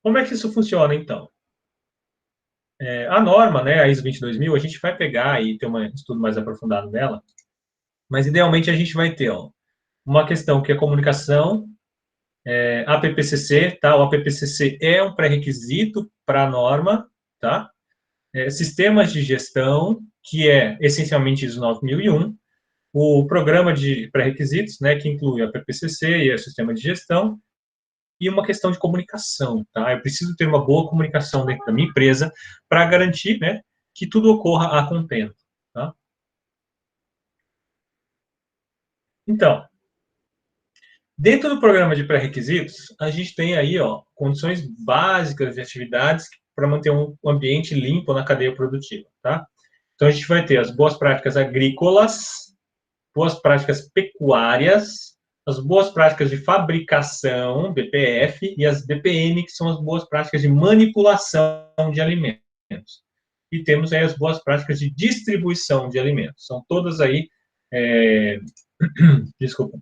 A: Como é que isso funciona, então? A norma, né, a ISO 22000, a gente vai pegar e ter um estudo mais aprofundado dela, mas idealmente a gente vai ter uma questão que é comunicação, APPCC, tá? O APPCC é um pré-requisito para a norma, tá? Sistemas de gestão, que é essencialmente ISO 9001, o programa de pré-requisitos, né, que inclui a PPCC e o sistema de gestão, e uma questão de comunicação, tá? Eu preciso ter uma boa comunicação dentro da minha empresa para garantir, né, que tudo ocorra a contento, tá? Então, dentro do programa de pré-requisitos, a gente tem aí, ó, condições básicas de atividades para manter um ambiente limpo na cadeia produtiva, tá? Então, a gente vai ter as boas práticas agrícolas, boas práticas pecuárias, as boas práticas de fabricação, BPF, e as BPM, que são as boas práticas de manipulação de alimentos. E temos aí as boas práticas de distribuição de alimentos. São todas aí, desculpa,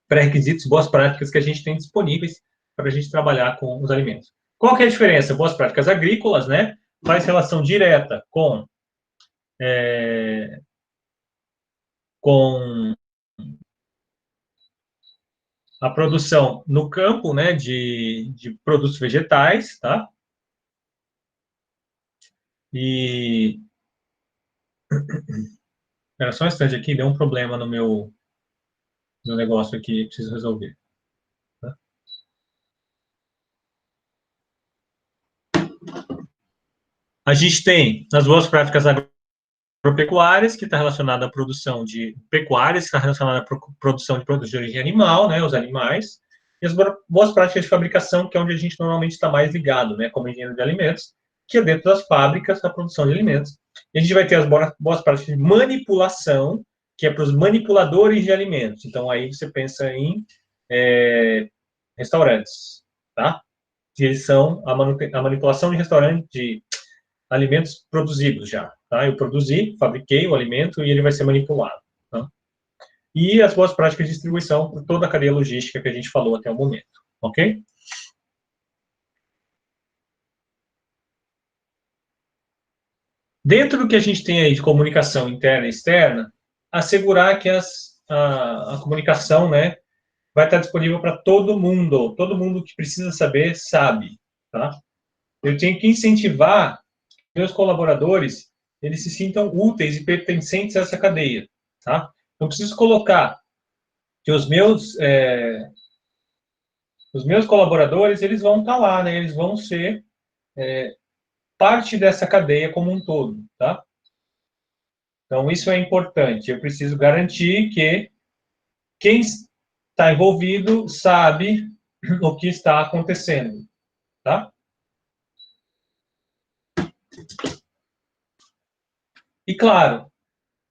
A: pré-requisitos, boas práticas que a gente tem disponíveis para a gente trabalhar com os alimentos. Qual que é a diferença? Boas práticas agrícolas, né? Faz relação direta com a produção no campo, né, de produtos vegetais, tá? E... Espera só um instante aqui, deu um problema no meu negócio aqui, preciso resolver. Tá? A gente tem as boas práticas agropecuárias, que está relacionada à produção de pecuárias, que está relacionada à produção de produtos de origem animal, né, os animais, e as boas práticas de fabricação, que é onde a gente normalmente está mais ligado, né, como engenheiro de alimentos, que é dentro das fábricas, da produção de alimentos. E a gente vai ter as boas práticas de manipulação, que é para os manipuladores de alimentos. Então, aí você pensa em restaurantes, tá? Que eles são a manipulação de restaurante, de alimentos produzidos já, tá? Eu produzi, fabriquei o alimento e ele vai ser manipulado, tá? E as boas práticas de distribuição por toda a cadeia logística que a gente falou até o momento, ok? Dentro do que a gente tem aí de comunicação interna e externa, assegurar que a comunicação, né, vai estar disponível para todo mundo que precisa saber, sabe, tá? Eu tenho que incentivar meus colaboradores, eles se sintam úteis e pertencentes a essa cadeia, tá? Então, preciso colocar que os meus colaboradores, eles vão estar lá, né? Eles vão ser parte dessa cadeia como um todo, tá? Então, isso é importante. Eu preciso garantir que quem está envolvido sabe o que está acontecendo, tá? E, claro,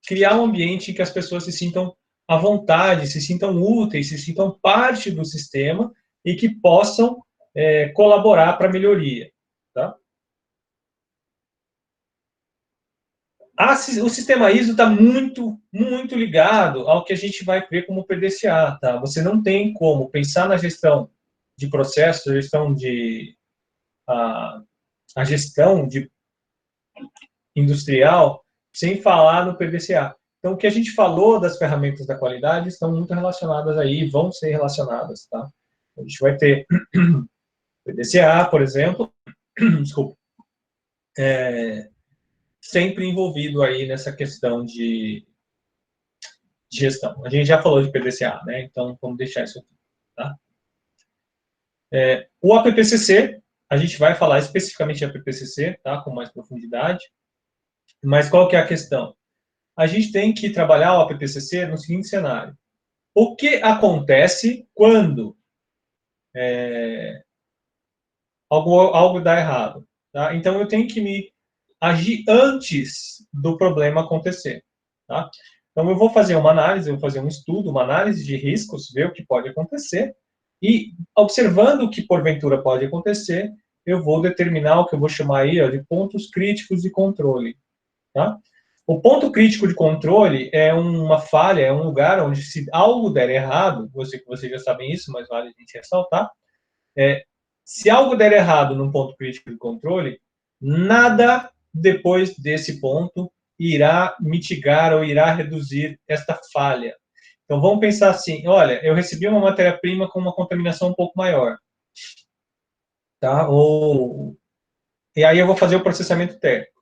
A: criar um ambiente em que as pessoas se sintam à vontade, se sintam úteis, se sintam parte do sistema e que possam colaborar para a melhoria, tá? O sistema ISO está muito, muito ligado ao que a gente vai ver como PDCA, tá? Você não tem como pensar na gestão de processos, a gestão de industrial sem falar no PDCA. Então, o que a gente falou das ferramentas da qualidade estão muito relacionadas aí, vão ser relacionadas, tá? A gente vai ter PDCA, por exemplo, desculpa, sempre envolvido aí nessa questão de gestão. A gente já falou de PDCA, né? Então, vamos deixar isso aqui, tá? O APPCC, a gente vai falar especificamente de APPCC, tá? Com mais profundidade. Mas qual que é a questão? A gente tem que trabalhar o APPCC no seguinte cenário. O que acontece quando algo dá errado? Tá? Então, eu tenho que agir antes do problema acontecer. Tá? Então, eu vou fazer uma análise, eu vou fazer um estudo, uma análise de riscos, ver o que pode acontecer, e observando o que porventura pode acontecer, eu vou determinar o que eu vou chamar aí de pontos críticos de controle. Tá? O ponto crítico de controle é uma falha, é um lugar onde, se algo der errado, vocês já sabem isso, mas vale a gente ressaltar, se algo der errado num ponto crítico de controle, nada depois desse ponto irá mitigar ou irá reduzir esta falha. Então, vamos pensar assim, olha, eu recebi uma matéria-prima com uma contaminação um pouco maior, tá? E aí eu vou fazer o processamento térmico.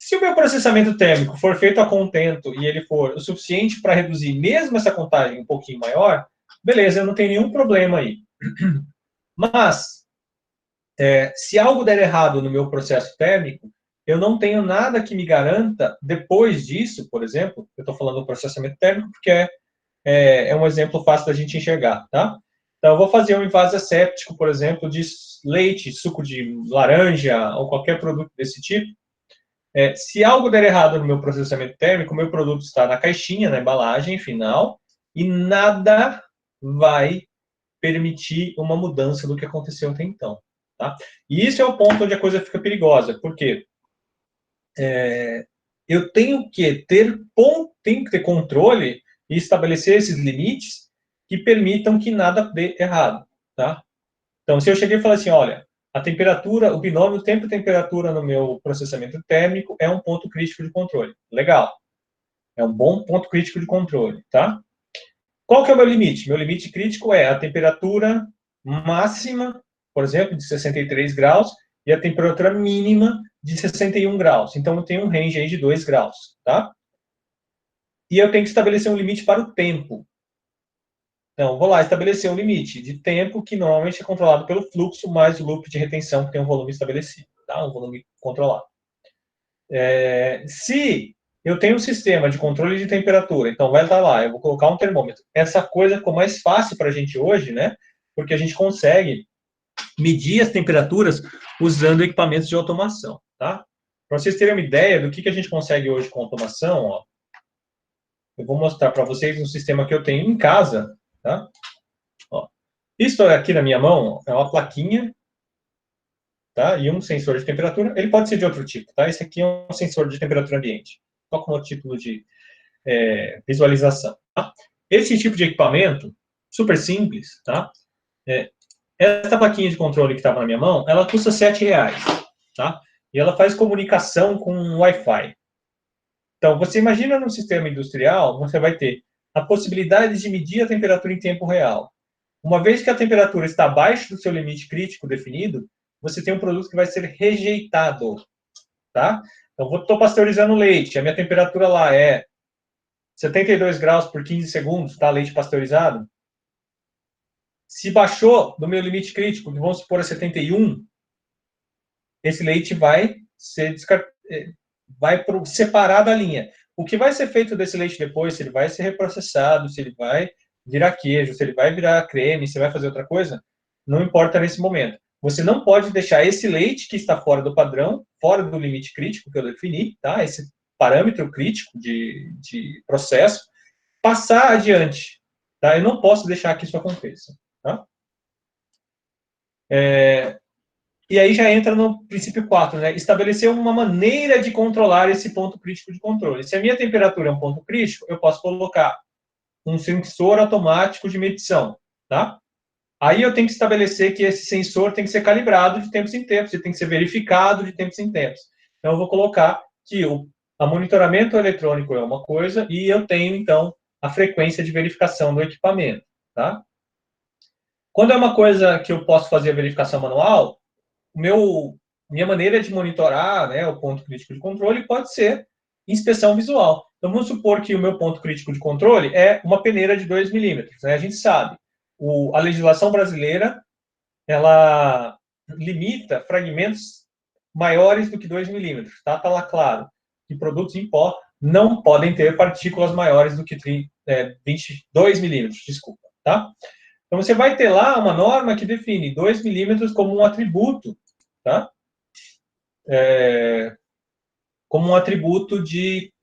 A: Se o meu processamento térmico for feito a contento e ele for o suficiente para reduzir mesmo essa contagem um pouquinho maior, beleza, eu não tenho nenhum problema aí. Mas, se algo der errado no meu processo térmico, eu não tenho nada que me garanta, depois disso, por exemplo, eu estou falando do processamento térmico porque é um exemplo fácil da gente enxergar, tá? Então, eu vou fazer um invase asséptico, por exemplo, de leite, suco de laranja ou qualquer produto desse tipo. Se algo der errado no meu processamento térmico, o meu produto está na caixinha, na embalagem final, e nada vai permitir uma mudança do que aconteceu até então. Tá? E isso é o ponto onde a coisa fica perigosa, porque eu tenho que ter controle e estabelecer esses limites que permitam que nada dê errado. Tá? Então, se eu cheguei e falei assim, olha, a temperatura, o binômio tempo-temperatura no meu processamento térmico é um ponto crítico de controle. Legal. É um bom ponto crítico de controle, tá? Qual que é o meu limite? Meu limite crítico é a temperatura máxima, por exemplo, de 63 graus, e a temperatura mínima de 61 graus. Então, eu tenho um range aí de 2 graus, tá? E eu tenho que estabelecer um limite para o tempo. Então, vou lá estabelecer um limite de tempo que normalmente é controlado pelo fluxo mais o loop de retenção que tem um volume estabelecido, tá? Um volume controlado. Se eu tenho um sistema de controle de temperatura, então vai estar lá, eu vou colocar um termômetro. Essa coisa ficou mais fácil para a gente hoje, né? Porque a gente consegue medir as temperaturas usando equipamentos de automação, tá? Para vocês terem uma ideia do que a gente consegue hoje com automação, ó, eu vou mostrar para vocês um sistema que eu tenho em casa, tá? Ó, isso aqui na minha mão é uma plaquinha, tá? E um sensor de temperatura. Ele pode ser de outro tipo, tá? Esse aqui é um sensor de temperatura ambiente. Só como título de visualização. Tá? Esse tipo de equipamento, super simples, tá? Essa plaquinha de controle que estava na minha mão, ela custa R$7, tá? E ela faz comunicação com Wi-Fi. Então, você imagina num sistema industrial, você vai ter a possibilidade de medir a temperatura em tempo real. Uma vez que a temperatura está abaixo do seu limite crítico definido, você tem um produto que vai ser rejeitado, tá? Então, estou pasteurizando leite, a minha temperatura lá é 72 graus por 15 segundos, tá? Leite pasteurizado. Se baixou do meu limite crítico, que vamos supor a 71, esse leite vai ser separar da linha. O que vai ser feito desse leite depois, se ele vai ser reprocessado, se ele vai virar queijo, se ele vai virar creme, se vai fazer outra coisa, não importa nesse momento. Você não pode deixar esse leite que está fora do padrão, fora do limite crítico que eu defini, tá? Esse parâmetro crítico de processo, passar adiante. Tá? Eu não posso deixar que isso aconteça. Tá? E aí já entra no princípio 4, né? Estabelecer uma maneira de controlar esse ponto crítico de controle. Se a minha temperatura é um ponto crítico, eu posso colocar um sensor automático de medição, tá? Aí eu tenho que estabelecer que esse sensor tem que ser calibrado de tempos em tempos, ele tem que ser verificado de tempos em tempos. Então eu vou colocar que o monitoramento eletrônico é uma coisa e eu tenho, então, a frequência de verificação do equipamento, tá? Quando é uma coisa que eu posso fazer a verificação manual, minha maneira de monitorar, né, o ponto crítico de controle pode ser inspeção visual. Então, vamos supor que o meu ponto crítico de controle é uma peneira de 2 milímetros. Né? A gente sabe, a legislação brasileira, ela limita fragmentos maiores do que 2 milímetros. Tá lá claro que produtos em pó não podem ter partículas maiores do que 22 milímetros, desculpa. Tá? Então, você vai ter lá uma norma que define 2 milímetros como um atributo, tá? Como um atributo de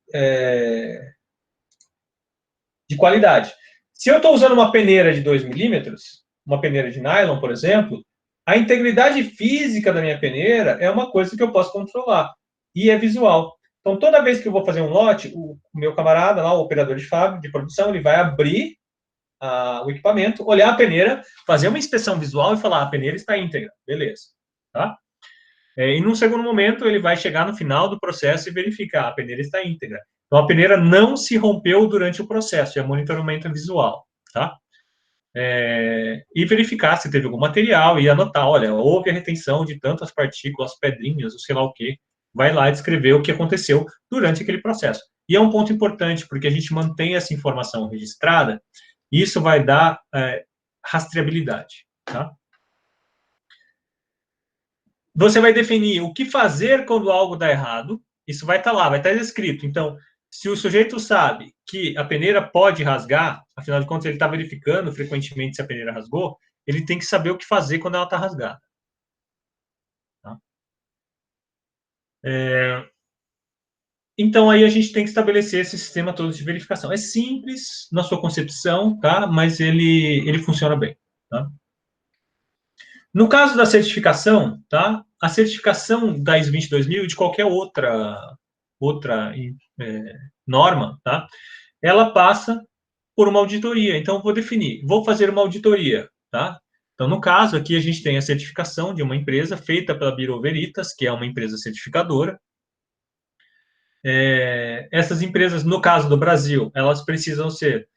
A: qualidade. Se eu estou usando uma peneira de 2 milímetros, uma peneira de nylon, por exemplo, a integridade física da minha peneira é uma coisa que eu posso controlar. E é visual. Então, toda vez que eu vou fazer um lote, o meu camarada lá, o operador de fábrica, de produção, ele vai abrir o equipamento, olhar a peneira, fazer uma inspeção visual e falar, a peneira está íntegra. Beleza. Tá? E num segundo momento, ele vai chegar no final do processo e verificar, a peneira está íntegra. Então, a peneira não se rompeu durante o processo, é monitoramento visual, tá? E verificar se teve algum material e anotar, olha, houve a retenção de tantas partículas, pedrinhas, ou sei lá o quê. Vai lá descrever o que aconteceu durante aquele processo. E é um ponto importante, porque a gente mantém essa informação registrada, e isso vai dar rastreabilidade, tá? Você vai definir o que fazer quando algo dá errado. Isso vai estar lá, vai estar escrito. Então, se o sujeito sabe que a peneira pode rasgar, afinal de contas, ele está verificando frequentemente se a peneira rasgou, ele tem que saber o que fazer quando ela está rasgada. Tá? Então, aí a gente tem que estabelecer esse sistema todo de verificação. É simples na sua concepção, tá? Mas ele funciona bem. Tá? No caso da certificação, tá? A certificação da ISO 22000 e de qualquer outra norma, tá? Ela passa por uma auditoria. Então, vou definir, vou fazer uma auditoria, tá? Então, no caso, aqui a gente tem a certificação de uma empresa feita pela Bureau Veritas, que é uma empresa certificadora. Essas empresas, no caso do Brasil, elas precisam ser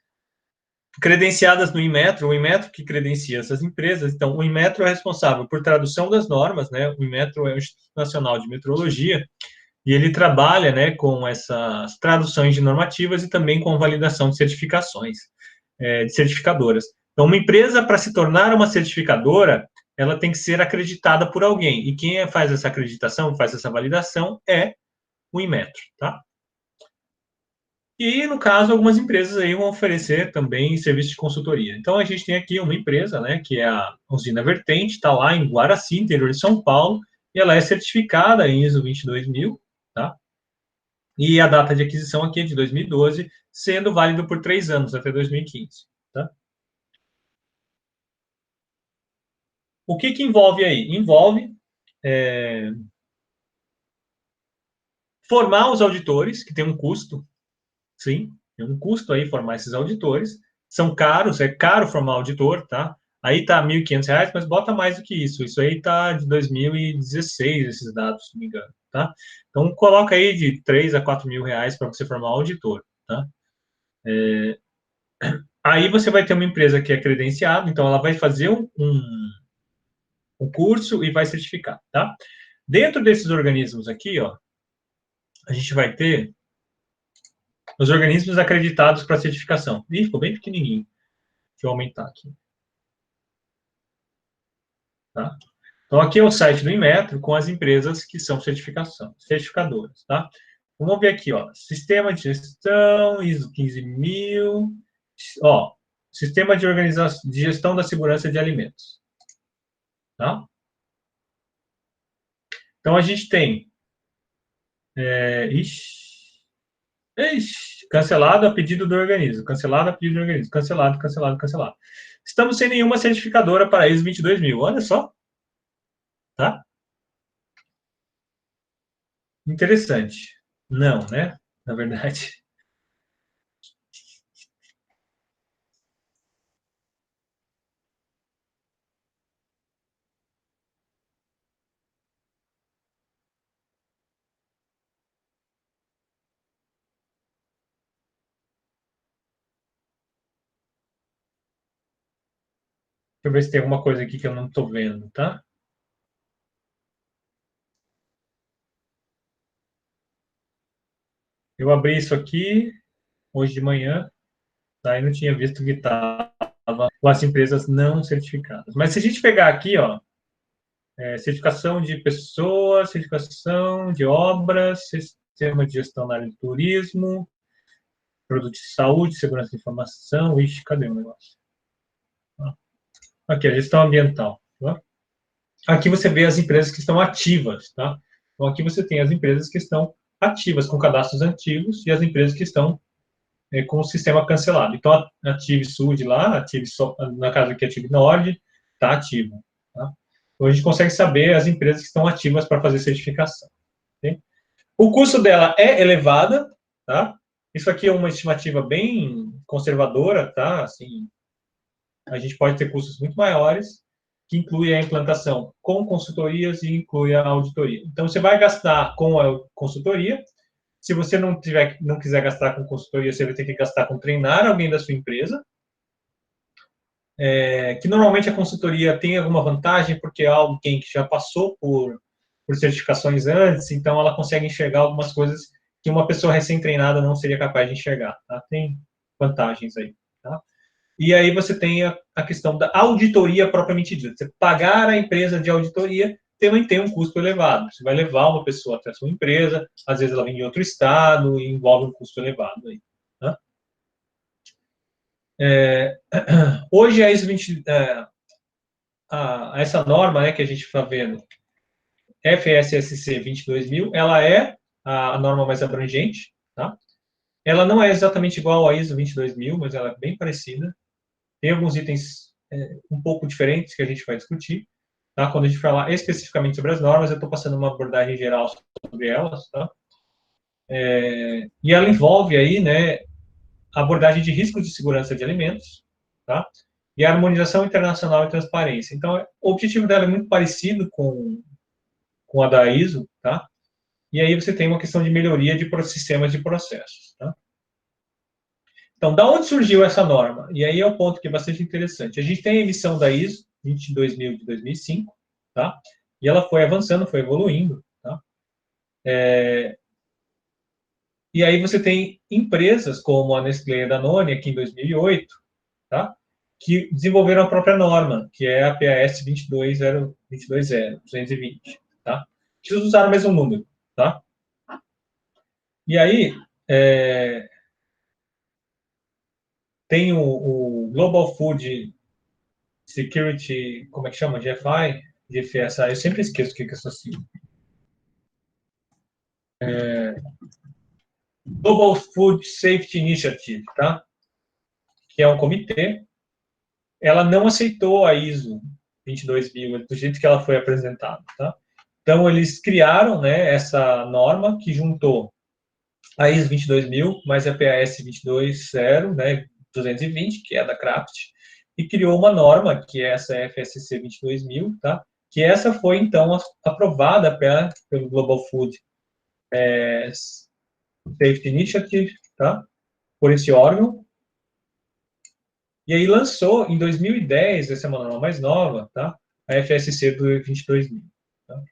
A: credenciadas no Inmetro, o Inmetro que credencia essas empresas. Então, o Inmetro é responsável por tradução das normas, né? O Inmetro é o Instituto Nacional de Metrologia, e ele trabalha, né, com essas traduções de normativas e também com validação de certificações, de certificadoras. Então, uma empresa, para se tornar uma certificadora, ela tem que ser acreditada por alguém. E quem faz essa acreditação, faz essa validação, é o Inmetro, tá? E, no caso, algumas empresas aí vão oferecer também serviço de consultoria. Então, a gente tem aqui uma empresa, né, que é a Usina Vertente, está lá em Guaraci, interior de São Paulo, e ela é certificada em ISO 22000, tá? E a data de aquisição aqui é de 2012, sendo válido por 3 anos, até 2015, tá? O que envolve aí? Envolve formar os auditores, que tem um custo, sim, tem um custo aí formar esses auditores. São caros, é caro formar auditor, tá? Aí tá R$ 1.500, mas bota mais do que isso. Isso aí tá de 2016, esses dados, se não me engano, tá? Então, coloca aí de 3 a 4 mil reais para você formar um auditor, tá? Aí você vai ter uma empresa que é credenciada, então ela vai fazer um curso e vai certificar, tá? Dentro desses organismos aqui, ó, a gente vai ter os organismos acreditados para certificação. Ih, ficou bem pequenininho. Deixa eu aumentar aqui. Tá? Então, aqui é o site do Inmetro com as empresas que são certificadoras. Tá? Vamos ver aqui, ó, sistema de gestão, ISO 15000, ó, sistema de organização, de gestão da segurança de alimentos. Tá? Então, a gente tem, cancelado a pedido do organismo, cancelado a pedido do organismo, cancelado, cancelado, cancelado. Estamos sem nenhuma certificadora para ISO 22000, olha só, tá? Interessante. Não, né? Na verdade. Deixa eu ver se tem alguma coisa aqui que eu não estou vendo, tá? Eu abri isso aqui hoje de manhã, tá? E não tinha visto que estava com as empresas não certificadas. Mas se a gente pegar aqui, ó, certificação de pessoas, certificação de obras, sistema de gestão na área de turismo, produto de saúde, segurança de informação. Ixi, cadê o negócio? Aqui, a gestão ambiental. Tá? Aqui você vê as empresas que estão ativas, tá? Então, aqui você tem as empresas que estão ativas, com cadastros antigos, e as empresas que estão com o sistema cancelado. Então, a Ative Sud lá, na casa aqui, a Ative Nord, está ativa. Tá? Então, a gente consegue saber as empresas que estão ativas para fazer certificação. Okay? O custo dela é elevada, tá? Isso aqui é uma estimativa bem conservadora, tá? Assim, a gente pode ter custos muito maiores, que inclui a implantação com consultorias e inclui a auditoria. Então, você vai gastar com a consultoria. Se você não quiser gastar com consultoria, você vai ter que gastar com treinar alguém da sua empresa. Que normalmente a consultoria tem alguma vantagem, porque é alguém que já passou por certificações antes, então ela consegue enxergar algumas coisas que uma pessoa recém-treinada não seria capaz de enxergar. Tá? Tem vantagens aí. Tá? E aí você tem a questão da auditoria propriamente dita. Você pagar a empresa de auditoria também tem um custo elevado. Você vai levar uma pessoa até a sua empresa, às vezes ela vem de outro estado e envolve um custo elevado. Aí, tá? Hoje a ISO 20, essa norma, né, que a gente está vendo, FSSC 22000, ela é a norma mais abrangente, tá? Ela não é exatamente igual à ISO 22000, mas ela é bem parecida. Tem alguns itens um pouco diferentes que a gente vai discutir, tá? Quando a gente falar especificamente sobre as normas, eu estou passando uma abordagem geral sobre elas, tá? E ela envolve aí, né, a abordagem de riscos de segurança de alimentos, tá? E a harmonização internacional e transparência. Então, o objetivo dela é muito parecido com a da ISO, tá? E aí você tem uma questão de melhoria de sistemas de processos, tá? Então, da onde surgiu essa norma? E aí é um ponto que é bastante interessante. A gente tem a emissão da ISO 22000 de 2005, tá? E ela foi avançando, foi evoluindo, tá? E aí você tem empresas como a Nestlé e a Danone, aqui em 2008, tá? Que desenvolveram a própria norma, que é a PAS 220, tá? Que usaram o mesmo número, tá? E aí, tem o Global Food Security, como é que chama? GFI? GFSI, eu sempre esqueço o que é isso assim. Global Food Safety Initiative, tá? Que é um comitê. Ela não aceitou a ISO 22000 do jeito que ela foi apresentada, tá? Então, eles criaram, né, essa norma que juntou a ISO 22000 mais a PAS 220, né, 220, que é da Craft, e criou uma norma, que é essa FSC 22000, tá? Que essa foi, então, aprovada pelo Global Food Safety Initiative, tá? Por esse órgão. E aí lançou, em 2010, essa é uma norma mais nova, tá? A FSC do 22000. Tá?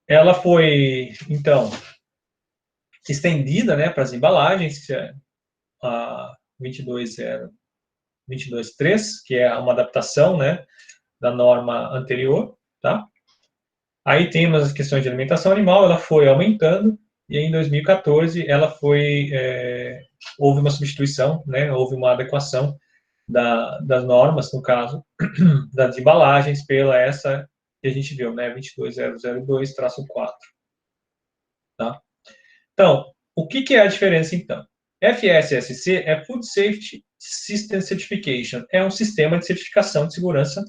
A: Ela foi, então, estendida, né, para as embalagens, que é a 220, 223, que é uma adaptação, né, da norma anterior, tá? Aí temos as questões de alimentação animal, ela foi aumentando, e em 2014 ela foi, houve uma substituição, né, houve uma adequação das normas, no caso, das embalagens, pela essa que a gente viu, né, 22002-4, tá? Então, o que é a diferença, então? FSSC é Food Safety System Certification, é um sistema de certificação de segurança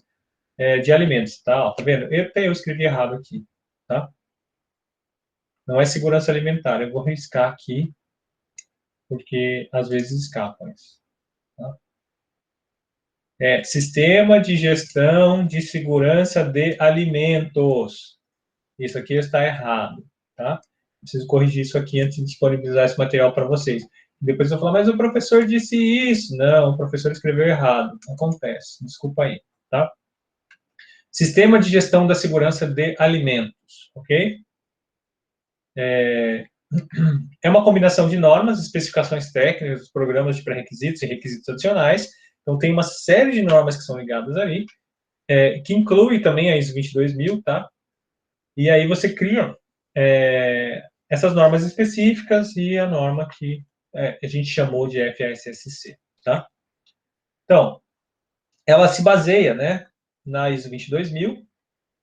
A: de alimentos, tá? Ó, tá vendo? Até eu escrevi errado aqui, tá? Não é segurança alimentar, eu vou riscar aqui, porque às vezes escapa isso, tá? É Sistema de Gestão de Segurança de Alimentos. Isso aqui está errado, tá? Preciso corrigir isso aqui antes de disponibilizar esse material para vocês. Depois eu vou falar, mas o professor disse isso. Não, o professor escreveu errado. Acontece, desculpa aí, tá? Sistema de Gestão da Segurança de Alimentos, ok? É uma combinação de normas, especificações técnicas, programas de pré-requisitos e requisitos adicionais. Então, tem uma série de normas que são ligadas ali, que inclui também a ISO 22000, tá? E aí você cria essas normas específicas e a norma que a gente chamou de FASSC, tá? Então, ela se baseia, né, na ISO 22000,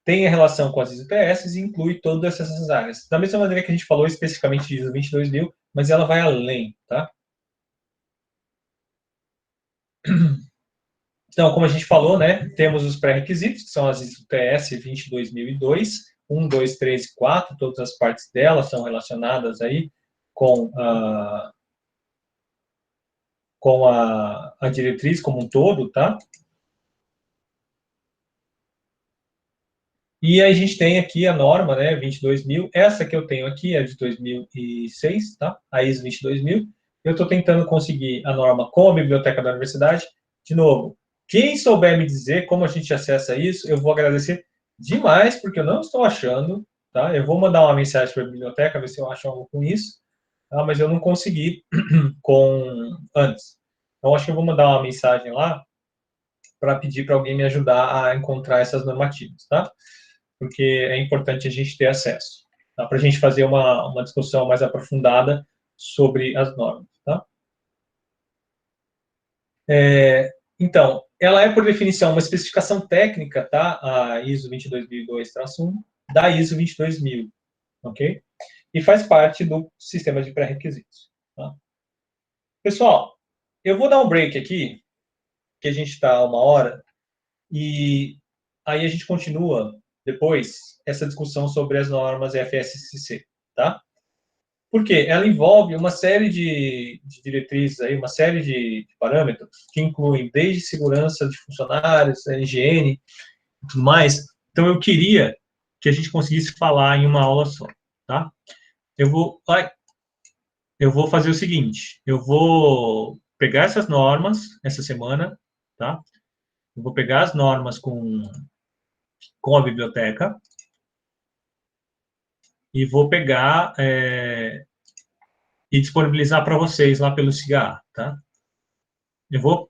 A: tem a relação com as ISO TS e inclui todas essas áreas. Da mesma maneira que a gente falou especificamente de ISO 22000, mas ela vai além, tá? Então, como a gente falou, né, temos os pré-requisitos, que são as ISO TS 22002, 1, 2, 3 e 4, todas as partes delas são relacionadas aí com a diretriz como um todo, tá? E a gente tem aqui a norma, né, 22.000. Essa que eu tenho aqui é de 2006, tá? A ISO 22.000. Eu estou tentando conseguir a norma com a biblioteca da universidade. De novo, quem souber me dizer como a gente acessa isso, eu vou agradecer demais, porque eu não estou achando, tá? Eu vou mandar uma mensagem para a biblioteca, ver se eu acho algo com isso, tá? Mas eu não consegui antes. Então, acho que eu vou mandar uma mensagem lá para pedir para alguém me ajudar a encontrar essas normativas, tá? Porque é importante a gente ter acesso, tá? Para a gente fazer uma discussão mais aprofundada sobre as normas, tá? Então, ela é, por definição, uma especificação técnica, tá? A ISO 22002-1 da ISO 22000, ok? E faz parte do sistema de pré-requisitos, tá? Pessoal, eu vou dar um break aqui, que a gente está a 1 hora, e aí a gente continua depois essa discussão sobre as normas FSCC, tá? Porque ela envolve uma série de diretrizes, aí, uma série de parâmetros, que incluem desde segurança de funcionários, higiene e tudo mais. Então, eu queria que a gente conseguisse falar em uma aula só, tá? Eu vou fazer o seguinte, eu vou pegar essas normas essa semana, tá? Eu vou pegar as normas com a biblioteca e vou pegar e disponibilizar para vocês lá pelo CIGA, tá? Eu vou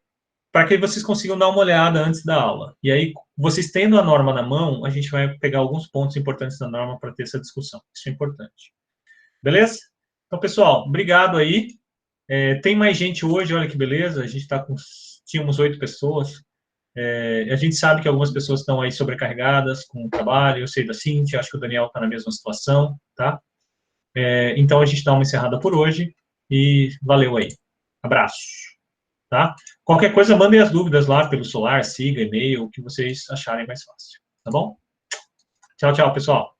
A: para que vocês consigam dar uma olhada antes da aula. E aí, vocês tendo a norma na mão, a gente vai pegar alguns pontos importantes da norma para ter essa discussão. Isso é importante. Beleza? Então, pessoal, obrigado aí. Tem mais gente hoje, olha que beleza. A gente está com... Tínhamos 8 pessoas. A gente sabe que algumas pessoas estão aí sobrecarregadas com o trabalho. Eu sei da Cintia, acho que o Daniel está na mesma situação, tá? Então, a gente dá uma encerrada por hoje e valeu aí. Abraço. Tá? Qualquer coisa, mandem as dúvidas lá pelo celular, siga, e-mail, o que vocês acharem mais fácil. Tá bom? Tchau, tchau, pessoal.